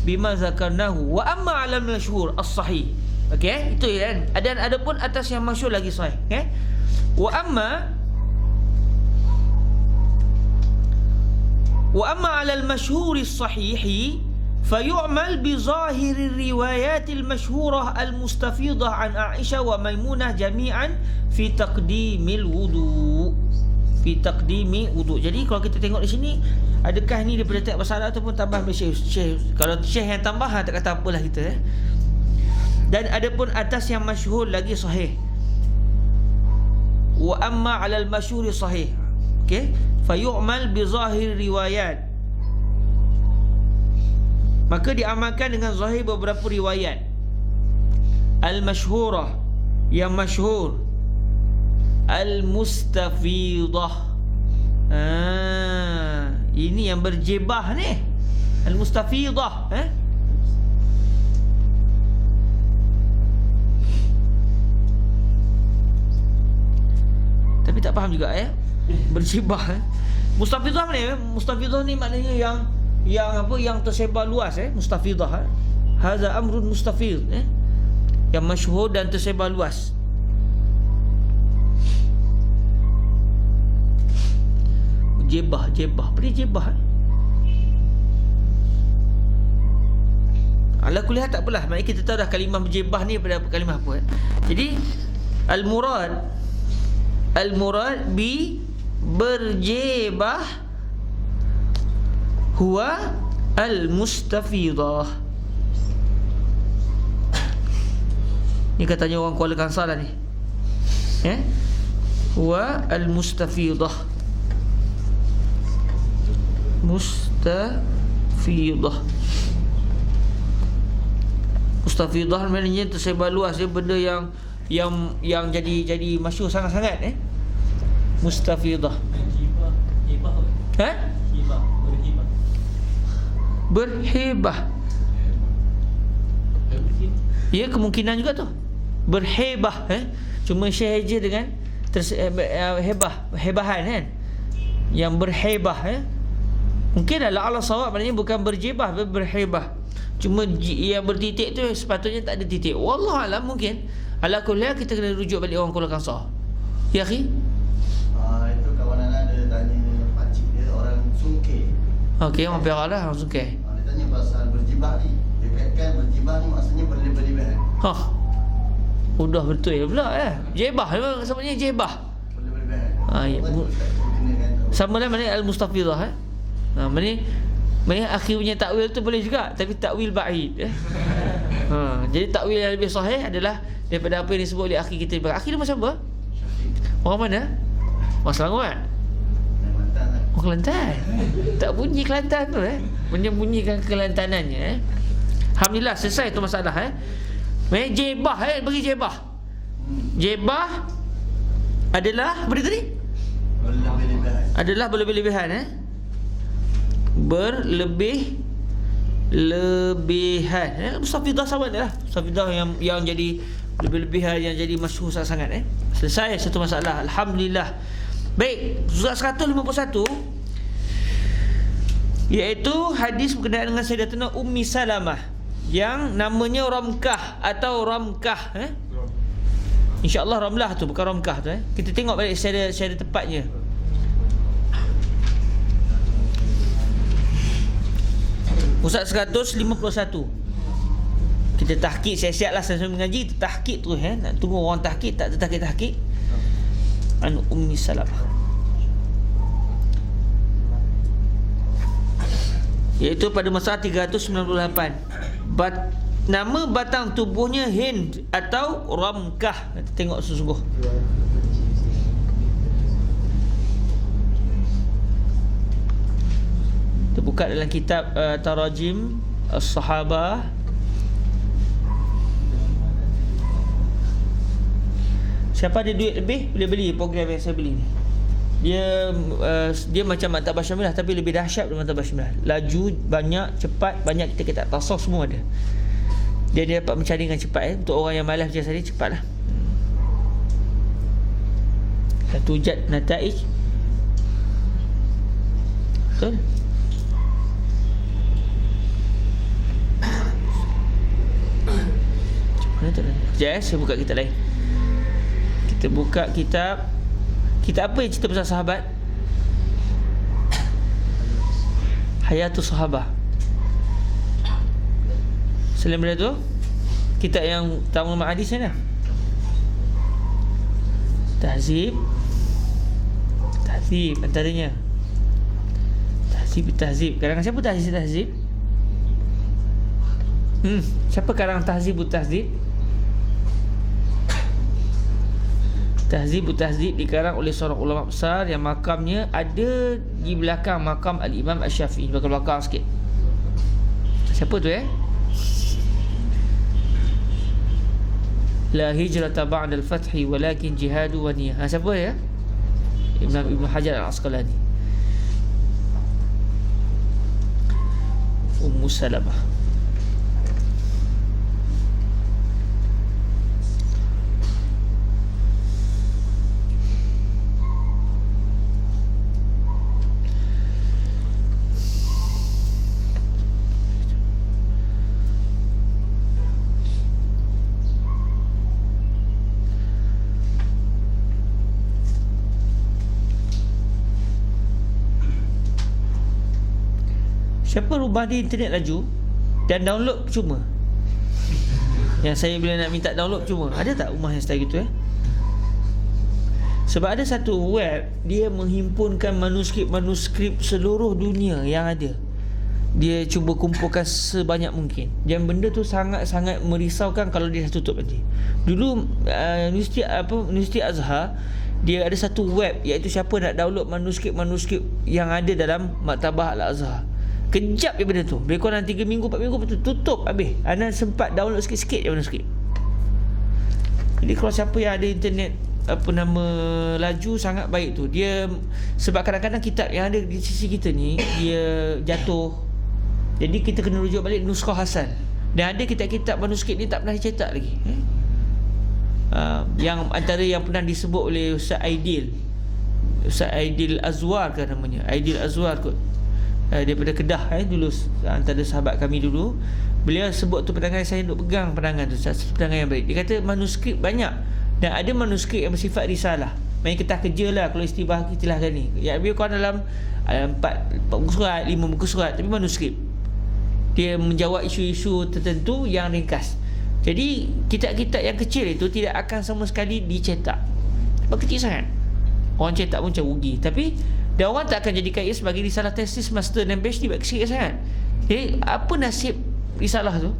[SPEAKER 1] بما ذكرناه وأما على المشهور الصحيح. Okey, itu kan. Dan ada pun atas yang masyhur lagi sahih. Okey. Wa amma Wa amma 'ala al-mashhur as-sahih fayu'mal bi zahir ar-riwayat al-mashhurah al-mustafidah an Aisyah wa Maimunah jami'an fi taqdimil wudu. Fi taqdimi wudu. Jadi kalau kita tengok di sini, adakah ni daripada tak masalah ataupun tambah syekh? Kalau syekh yang tambah, tak kata apalah kita. Dan ada pun atas yang masyhur lagi sahih. Wa amma 'ala al-masyhur sahih. Okey, fayu'mal bi zahir riwayat. Maka diamalkan dengan zahir beberapa riwayat al-masyhurah, yang masyhur, al-mustafidah. Ini yang berjebah ni, al-mustafidah. Tapi tak faham juga berjebah. Mustafidah ni, mustafidah ni maknanya yang apa, yang tersebar luas. Mustafidah, hadza amrun mustafid, yang masyhur dan tersebar luas. Jebah, apa dia jebah? Ala kuliah tak apalah, maknanya kita tahu dah kalimah berjebah ni pada kalimah apa. Jadi al-murad bi berjebah huwa al-mustafidah. Ni katanya orang Kuala Kangsar lah ni. Huwa al-mustafidah. Mustafidah. Mustafidah maknanya tersebar luas, dia benda yang jadi masyhur sangat-sangat. Mustafidah. Berhibah. Ya, kemungkinan juga tu. Berhibah, cuma syekh je dengan hebahan kan. Yang berhibah, mungkin ala sawab maknanya bukan berjibah, berhibah. Cuma yang bertitik tu sepatutnya tak ada titik. Wallahualam, mungkin. Ala kulliah kita kena rujuk balik orang Kuala Kangsar. Ya akhi?
[SPEAKER 4] Itu kawan anak dia tanya pakcik dia orang Sungkeh.
[SPEAKER 1] Okey, orang Perak lah, orang Sungkeh.
[SPEAKER 4] Dia tanya pasal berjibah ni. Dia kaitkan berjibah ni maksudnya berlebihan.
[SPEAKER 1] Udah betul pula jebah, memang sebenarnya jebah.
[SPEAKER 4] Berlebihan.
[SPEAKER 1] Sama lah maknanya al-mustafidah. Maknanya akhir punya takwil tu boleh juga, tapi takwil ba'id. Jadi takwil yang lebih sahih adalah daripada apa yang disebut oleh akhir kita. Akhir dia macam apa? Orang mana? Orang Selangor. Orang Kelantan. Tak bunyi Kelantan tu menyembunyikan kelantanannya. Alhamdulillah, selesai tu masalah. Jebah, bagi jebah. Jebah adalah apa dia tadi?
[SPEAKER 4] Berlebihan.
[SPEAKER 1] Adalah berlebih-lebihan. Berlebih-lebihan. Mustafidah sama lah. Mustafidah yang jadi lebih-lebihan, yang jadi masyhur sangat-sangat. Selesai satu masalah. Alhamdulillah. Baik, surat 151 iaitu hadis berkenaan dengan Sayyidatina Ummi Salamah yang namanya Ramkah atau Ramkah. InsyaAllah Ramlah tu, bukan Ramkah tu. Kita tengok balik secara tepatnya. Pusat 151. Kita tahqiq, siap-siap lah sambil mengaji, kita tahqiq terus. Nak tunggu orang tahqiq, tak tahqiq. Ummi Salamah, iaitu pada masa 398. Nama batang tubuhnya Hind atau Ramkah. Kita tengok sesungguh. Kita buka dalam kitab Tarajim As-Sahabah. Siapa ada duit lebih boleh beli program yang saya beli ni. Dia macam Maktab Syamilah tapi lebih dahsyat daripada Maktab Syamilah. Laju, banyak, cepat, banyak kita tasawuf semua ada. Dia dapat mencari dengan cepat. Untuk orang yang malas macam saya, cepatlah. Tujad nataij. Betul? Mana tu? Sekejap saya buka kitab lain. Kita buka kitab apa yang cerita pasal sahabat? Hayatus Sahabah. Selain daripada tu, kitab yang tamu hadis ni lah. Tahzib antaranya. Tahzib. Karangan siapa Tahzib? Siapa karang Tahzibut Tahzib? Tahzibut Tahzib dikarang oleh seorang ulama besar yang makamnya ada di belakang makam Al-Imam Asy-Syafi'i, belakang sikit. Siapa tu La hijrata ba'da al-fathi walakin jihadu wa niyah. Siapa ya? Ibn Hajar Al-Asqalani. Ummu Salamah. Siapa rubah di internet laju dan download cuma? Yang saya bila nak minta download cuma. Ada tak rumah yang style gitu Sebab ada satu web, dia menghimpunkan manuskrip seluruh dunia yang ada. Dia cuba kumpulkan sebanyak mungkin. Dan benda tu sangat-sangat merisaukan kalau dia tutup nanti. Dulu Universiti Azhar, dia ada satu web, iaitu siapa nak download manuskrip yang ada dalam Maktabah Al-Azhar. Kejap je benda tu. Lebih kurang 3 minggu 4 minggu betul tutup habis. Ana sempat download sikit-sikit je manuskrip. Jadi kalau siapa yang ada internet laju sangat baik tu, dia sebab kadang-kadang kitab yang ada di sisi kita ni dia jatuh. Jadi kita kena rujuk balik Nuskhah Hasan. Dan ada kitab-kitab manuskrip ni tak pernah dicetak lagi. Yang antara yang pernah disebut oleh Ustaz Aidil Azwar kan namanya. Aidil Azwar kot. Daripada Kedah dulu, antara sahabat kami dulu. Beliau sebut tu pedangan, saya duk pegang pedangan tu, pedangan yang baik. Dia kata manuskrip banyak, dan ada manuskrip yang bersifat risalah, main ketah kerja lah kalau istibah itilahkan ni. Ya, lebih kurang dalam 4 muka surat, 5 muka surat, tapi manuskrip. Dia menjawab isu-isu tertentu yang ringkas. Jadi kitab-kitab yang kecil itu tidak akan sama sekali dicetak. Sebab kecil sangat. Orang cetak pun macam rugi. Tapi dan orang tak akan jadikan ia sebagai risalah tesis, master dan PhD, sebab kecil sangat. Jadi apa nasib risalah tu?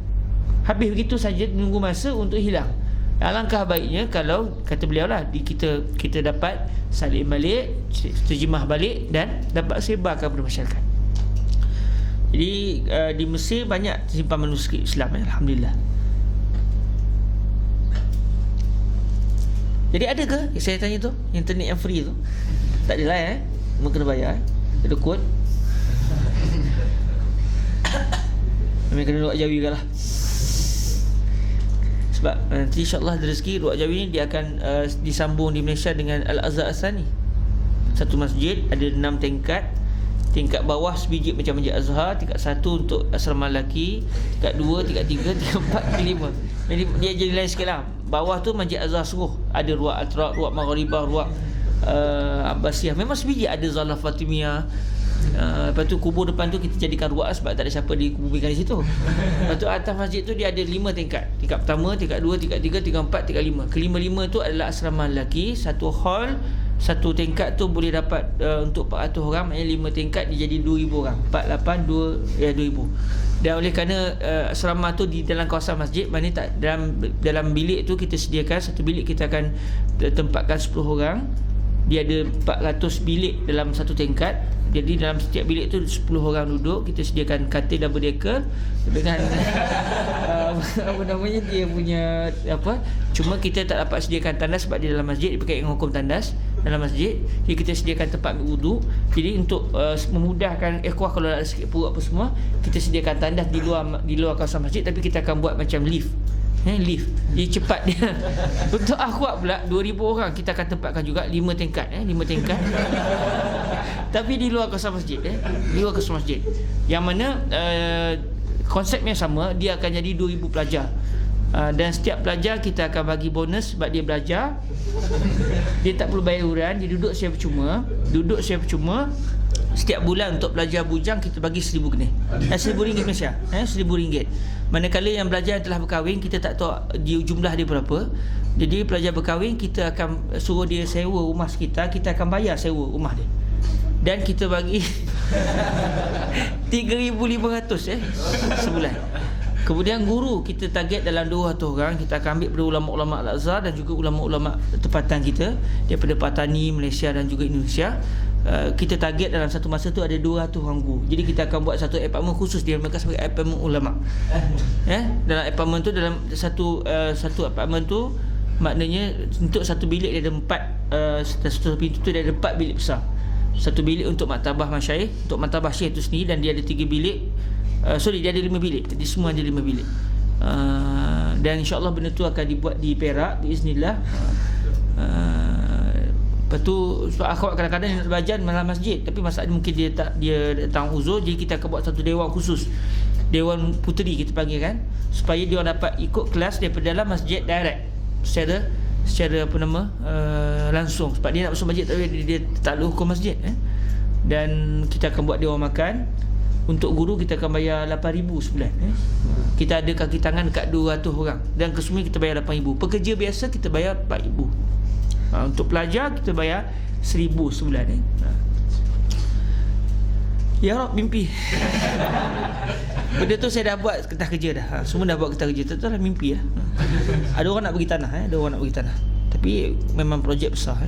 [SPEAKER 1] Habis begitu saja, menunggu masa untuk hilang. Alangkah baiknya kalau kata beliau lah, kita dapat salin balik, terjemah balik dan dapat sebarkan kepada masyarakat. Jadi di Mesir banyak tersimpan manuskrip Islam, alhamdulillah. Jadi ada ke saya tanya tu, internet yang free tu? Tak adalah memang kena bayar. Ada kod. Memang kena luak Jawi lah. Sebab nanti insyaAllah ada rezeki, luak Jawi ni dia akan disambung di Malaysia dengan Al-Azhar Asani. Satu masjid ada 6 tingkat. Tingkat bawah sebiji macam Masjid Azhar, tingkat 1 untuk asrama lelaki, tingkat 2, tingkat 3, tingkat 4, tingkat 5. Jadi dia jadi lain sikit lah. Bawah tu Masjid Azhar suruh, ada ruak Al-Traq, ruak Maghribah, ruak Abbasiyah. Memang sebiji ada Zalah Fatimiyah. Lepas tu kubur depan tu kita jadikan ruak sebab tak ada siapa dikuburkan di situ. Lepas tu atas masjid tu dia ada 5 tingkat. Tingkat pertama, tingkat 2, tingkat 3, tingkat 4, tingkat 5. Kelima-lima tu adalah asrama lelaki. Satu hall, satu tingkat tu boleh dapat untuk 400 orang. Maknanya 5 tingkat dia jadi 2,000 orang. 4, 8, 2,000. Dan oleh kerana asrama tu di dalam kawasan masjid, maknanya tak dalam bilik tu kita sediakan, satu bilik kita akan tempatkan 10 orang. Dia ada 400 bilik dalam satu tingkat. Jadi dalam setiap bilik tu 10 orang duduk. Kita sediakan katil double decker dengan apa namanya, dia punya apa, cuma kita tak dapat sediakan tandas sebab dia dalam masjid, dia berkait dengan hukum tandas dalam masjid. Jadi kita sediakan tempat wuduk. Jadi untuk memudahkan ikhwah kalau ada sikit perut apa semua, kita sediakan tandas di luar kawasan masjid, tapi kita akan buat macam lift. Lift. Jadi cepat dia. Untuk akhwat pula 2,000 orang kita akan tempatkan juga 5 tingkat 5 tingkat. Tapi di luar kawasan masjid di luar kawasan masjid. Yang mana konsepnya sama, dia akan jadi 2,000 pelajar. Dan setiap pelajar kita akan bagi bonus sebab dia belajar. Dia tak perlu bayar yuran, dia duduk secara percuma. Setiap bulan untuk pelajar bujang kita bagi RM1,000 RM1,000 Malaysia, RM1,000. Manakala yang pelajar yang telah berkahwin, kita tak tahu jumlah dia berapa. Jadi pelajar berkahwin, kita akan suruh dia sewa rumah sekitar, kita akan bayar sewa rumah dia. Dan kita bagi RM3,500 sebulan. Kemudian guru kita target dalam 200 orang. Kita akan ambil daripada ulama-ulama Al-Azhar dan juga ulama-ulama tempatan kita daripada Patani, Malaysia dan juga Indonesia. Kita target dalam satu masa tu ada 200 orang guru. Jadi kita akan buat satu apartmen khusus, dia mereka sebagai apartmen ulama. Dalam apartmen tu, dalam satu apartmen tu, maknanya untuk satu bilik dia ada 4, satu pintu tu dia ada 4 bilik besar. Satu bilik untuk maktabah masyayikh, untuk maktabah syekh tu sendiri, dan dia ada 3 bilik. Dia ada 5 bilik. Jadi semua ada 5 bilik. Dan insya-Allah benda tu akan dibuat di Perak biiznillah. Lepas tu sebab akhwat kadang-kadang nak belajar dalam masjid, tapi masalahnya mungkin dia datang uzur, jadi kita akan buat satu dewan khusus, dewan puteri kita panggil kan, supaya dia orang dapat ikut kelas daripada dalam masjid direct secara langsung, sebab dia nak masuk masjid tapi dia tak ada hukum masjid. Dan kita akan buat dewan makan. Untuk guru kita akan bayar RM8,000 sebulan. Kita ada kaki tangan dekat 200 orang, dan kesemua kita bayar RM8,000. Pekerja biasa kita bayar RM4,000. Untuk pelajar kita bayar RM1,000 sebulan. Ya Rob, mimpi. Benda tu saya dah buat kertas kerja dah. Semua dah buat kertas kerja. Tu lah mimpi lah. Ada orang nak bagi tanah, ada orang nak bagi tanah. Tapi memang projek besar.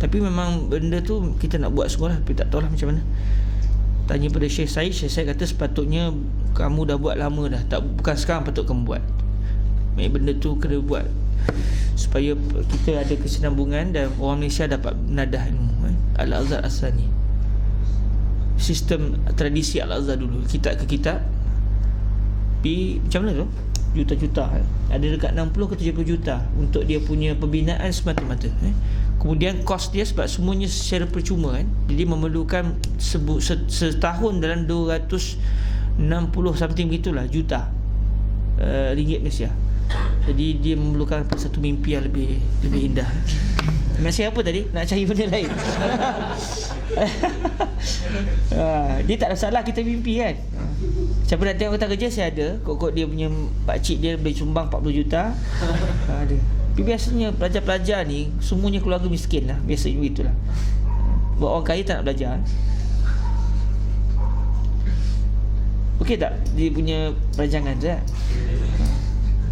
[SPEAKER 1] Tapi memang benda tu kita nak buat semua lah, tapi tak tahulah macam mana. Tanya pada Syekh Syed kata sepatutnya kamu dah buat lama dah, bukan sekarang patut kamu buat. Benda tu kena buat supaya kita ada kesinambungan dan orang Malaysia dapat menadah ilmu. Al-Azhar As-Sani, sistem tradisi Al-Azhar dulu, kitab ke kitab. Macam mana tu? Juta-juta, ada dekat 60 ke 70 juta untuk dia punya pembinaan semata-mata. Kemudian kos dia, sebab semuanya secara percuma kan, jadi memerlukan setahun dalam 260 something begitulah juta ringgit Malaysia. Jadi dia memerlukan satu mimpi yang lebih indah. Masih apa tadi? Nak cari benda lain. Dia tak ada salah kita mimpi kan. Siapa nak tengok kertas kerja saya ada. Kok dia punya pakcik dia boleh sumbang 40 juta. Ada. Tapi biasanya pelajar-pelajar ni semuanya keluarga miskin lah. Biasanya begitulah. Buat orang kaya tak nak belajar. Okey tak dia punya perancangan tu tak?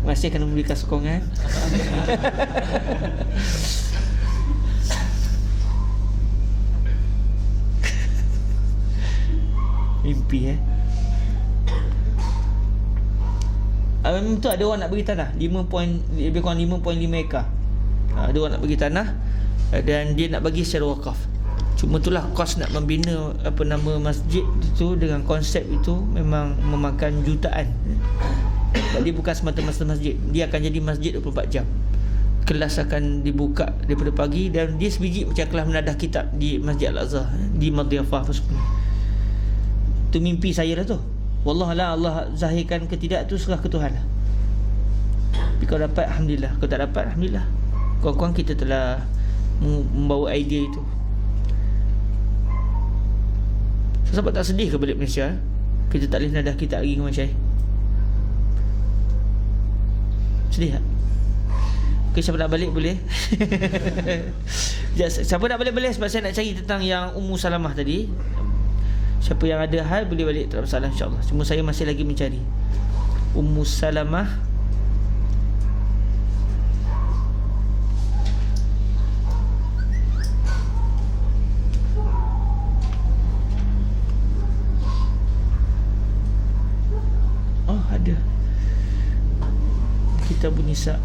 [SPEAKER 1] Masih akan memberikan sokongan. Mimpi memang tu ada orang nak bagi tanah lebih kurang 5.5 ekar. Ada orang nak bagi tanah dan dia nak bagi secara wakaf. Cuma itulah kos nak membina masjid itu dengan konsep itu memang memakan jutaan. Sebab dia bukan semata-mata masjid, dia akan jadi masjid 24 jam. Kelas akan dibuka daripada pagi, dan dia sebiji macam kelas menadah kitab di Masjid Al-Azhar, di Madhiyafah apa semua. Itu mimpi saya lah tu. Wallahualam, Allah zahirkan ke tidak tu serah ke Tuhan lah. Tapi kalau dapat alhamdulillah, kalau tak dapat alhamdulillah. Kawan-kawan kita telah membawa idea itu. Sebab tak sedih ke balik Malaysia kita tak boleh nadah kitab lagi dengan Syekh? Sedih tak? Okay, siapa nak balik boleh. Siapa nak balik boleh, sebab saya nak cari tentang yang Ummu Salamah tadi. Siapa yang ada hal boleh balik, tak ada masalah insya-Allah. Cuma saya masih lagi mencari Ummu Salamah. Oh, ada Kitabun Nisa.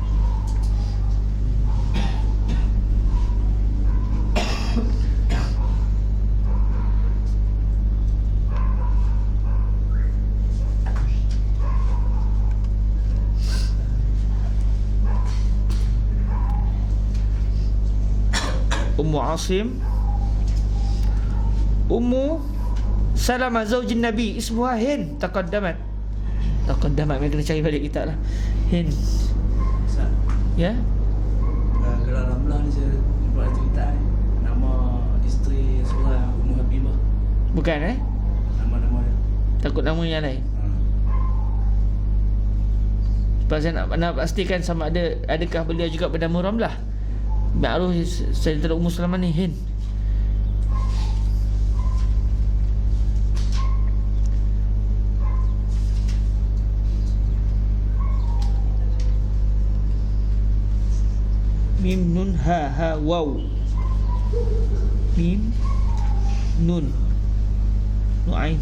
[SPEAKER 1] Ummu Asim, Ummu Salamah zaujin Nabi, ismuha Hind. Taqaddamat memang kena cari balik kitab lah. Hind. Ya?
[SPEAKER 2] Kalau Ramlah ni saya buat cerita ni. Nama isteri Rasulullah Ummu Habibah.
[SPEAKER 1] Bukan
[SPEAKER 2] Nama-nama dia.
[SPEAKER 1] Takut nama yang lain. Sebab saya nak pastikan sama adakah beliau juga bernama Ramlah. Ma'ruf Sayyidatul Ummu Salamah ni Hind. Mim nun ha waw. Mim nun Nu'ain.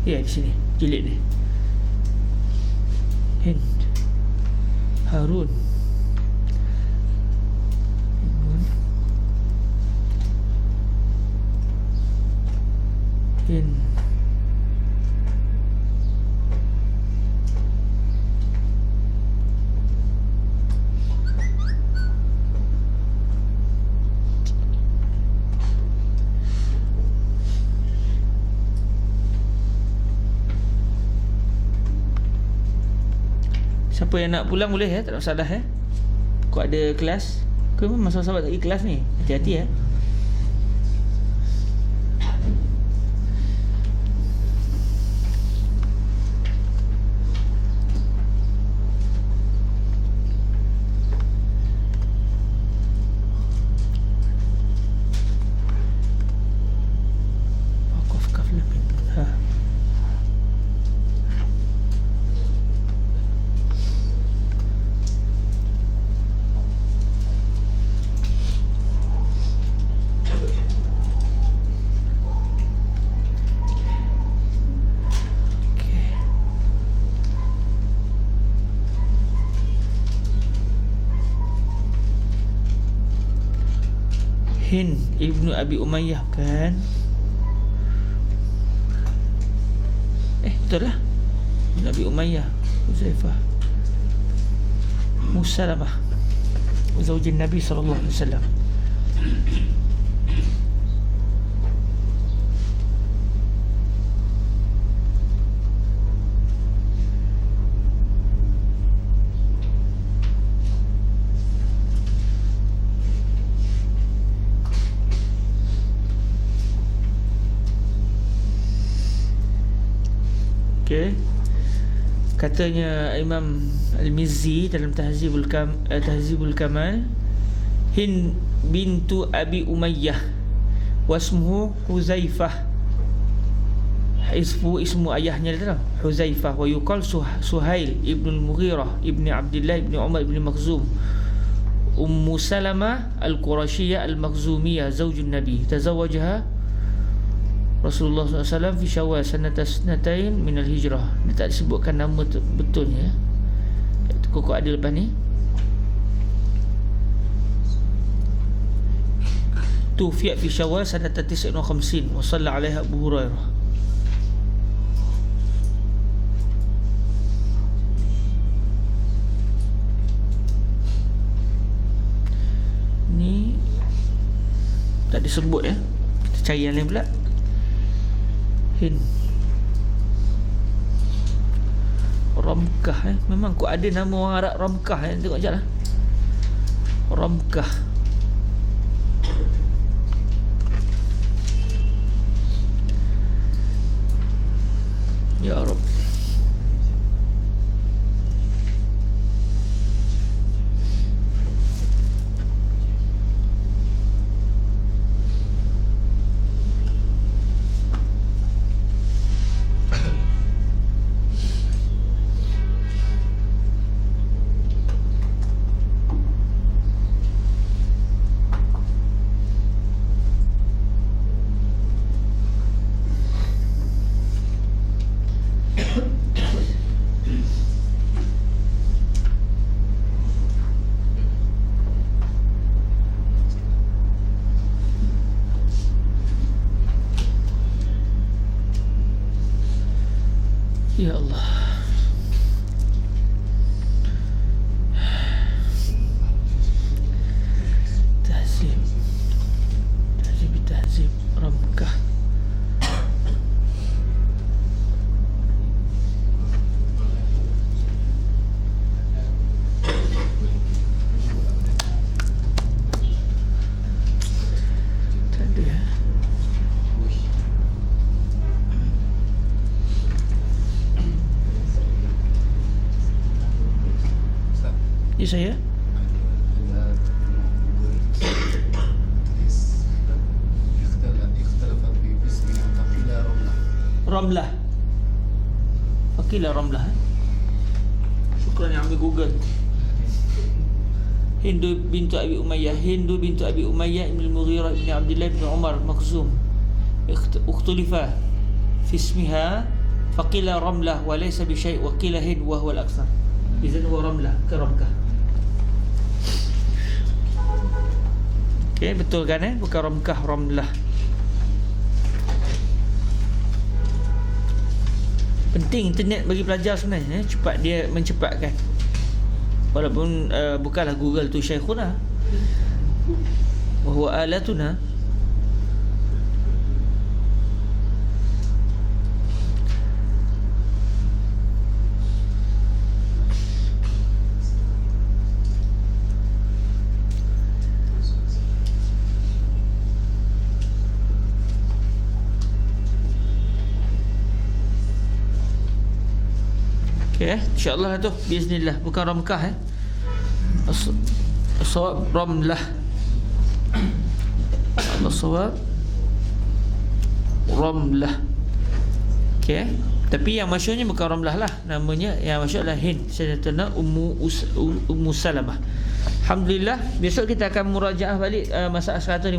[SPEAKER 1] Ya, di sini jilid ni. Hind Harun. Nun Hind. Siapa yang nak pulang boleh tak ada masalah Kau ada kelas ke memang sahabat tak pergi kelas ni? Hati-hati Waqaf kaflah min Hind Ibnu Abi Umayyah kan? Betul lah. Ibnu Abi Umayyah Huzaifah Musalamah Zaujin Nabi SAW. Okay. Katanya Imam Al-Mizzi dalam Tahzibul Kamal, Hind bintu Abi Umayyah wasmuhu Huzaifah. Ismu ayahnya adalah Huzaifah. Wa yuqal Suhail ibn al-Mughirah ibn Abdullah ibn Umar ibn Makhzum. Ummu Salamah Al-Qurashiyah Al-Makhzumiyah Zawjun Nabi. Tazawwajaha Rasulullah SAW fi Syawal sanatain minal hijrah. Dia tak disebutkan nama betulnya. Kok ada lepas ni. Tufiat fi Syawal sanata 59 wa salla alaiha Abu Hurairah. Ni tak disebut Kita cari yang lain pula. Hind Ramkah memang kok ada nama orang Arab Ramkah tengok je lah. Ramkah. Ya Rabb. Ya Allah. Tahzib Ramkah. saya. Ramlah. Faqilah Ramlah. Syukran yang ambil Google. Hindu bintu Abi Umayyah ibn al-Mughirah ibn Abdullah ibn Umar Makhzum. Ukhtulifa fi ismiha faqila Ramlah wa laysa bi syai' wa qila Hind wa huwa al-akthar. Izan huwa Ramlah ke Ramkah. Okey, betul kan bukan Ramkah, Ramlah. Penting internet bagi pelajar sebenarnya, cepat dia mencepatkan. Walaupun bukanlah Google tu syekhuna, wa huwa alatuna. Okay, insyaAllah tu biiznillah. Bukan Ramkah As-sawab Ramlah. As-sawab Ramlah. Okay, tapi yang masyhurnya bukan Ramlah lah. Namanya yang masyhur adalah Hind Sayyidatuna Ummu Salamah. Alhamdulillah. Besok kita akan murajaah balik masalah 152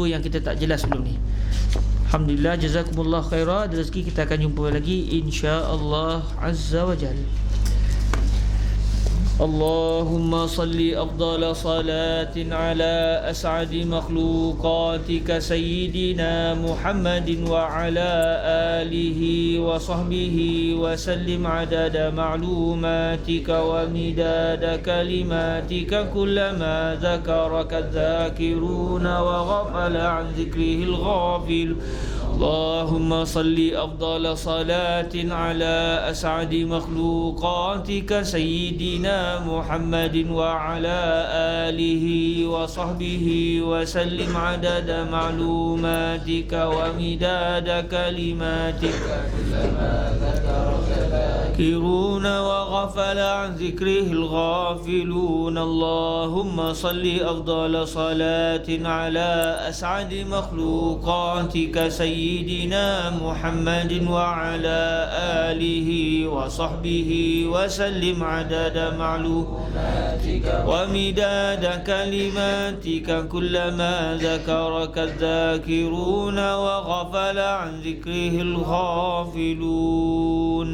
[SPEAKER 1] yang kita tak jelas sebelum ni. Alhamdulillah, jazakumullah khairah. Rezeki kita akan jumpa lagi insya-Allah azza wa jalla. Allahumma salli afdala salatin ala as'adi makhluqatika sayyidina Muhammadin wa ala alihi wa sahbihi wa sallim adada ma'lumatika wa midada kalimatika kullama zakaraka dzakiruna wa ghafala an dzikrihil ghafil. اللهم صل أفضل صلاة على أسعد مخلوقاتك سيدنا محمد وعلى آله وصحبه وسلم عدد معلوماتك ومداد كلماتك ذاكرون وغفل عن ذكره الغافلون. اللهم صل أفضل صلاة على أسعد مخلوقاتك سيدنا محمد وعلى آله وصحبه وسلم عدد معلوماتك ومداد كلماتك كلما ذكرك الذاكرون وغفل عن ذكره الغافلون.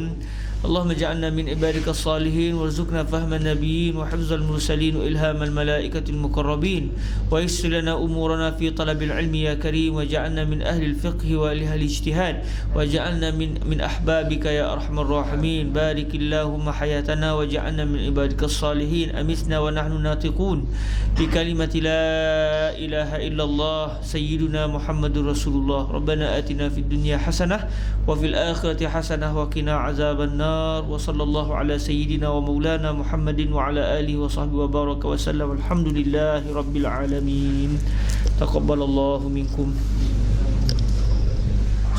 [SPEAKER 1] اللهم اجعلنا من عبادك الصالحين وارزقنا فهم النبيين وحفظ المرسلين وإلهام الملائكة المقربين ويسر لنا أمورنا في طلب العلم يا كريم واجعلنا من أهل الفقه وأهل الاجتهاد واجعلنا من أحبابك يا أرحم الراحمين. بارك اللهم حياتنا واجعلنا من عبادك الصالحين. أمتنا ونحن ناطقون بكلمة لا إله إلا الله سيدنا محمد رسول الله. ربنا آتنا في الدنيا حسنة وفي الآخرة حسنة وقنا عذاب النار. وصلى الله على سيدنا ومولانا محمد وعلى آله وصحبه وبارك وسلم. الحمد لله رب العالمين. تقبل الله منكم.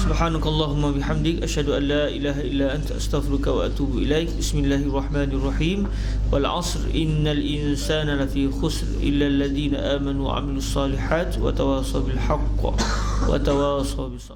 [SPEAKER 1] سبحانك اللهم وبحمدك أشهد أن لا إله إلا أنت أستغفرك وأتوب إليك. بسم الله الرحمن الرحيم. والعصر إن الإنسان لفي خسر إلا الذين آمنوا وعملوا الصالحات وتواصوا بالحق وتواصوا بالصبر.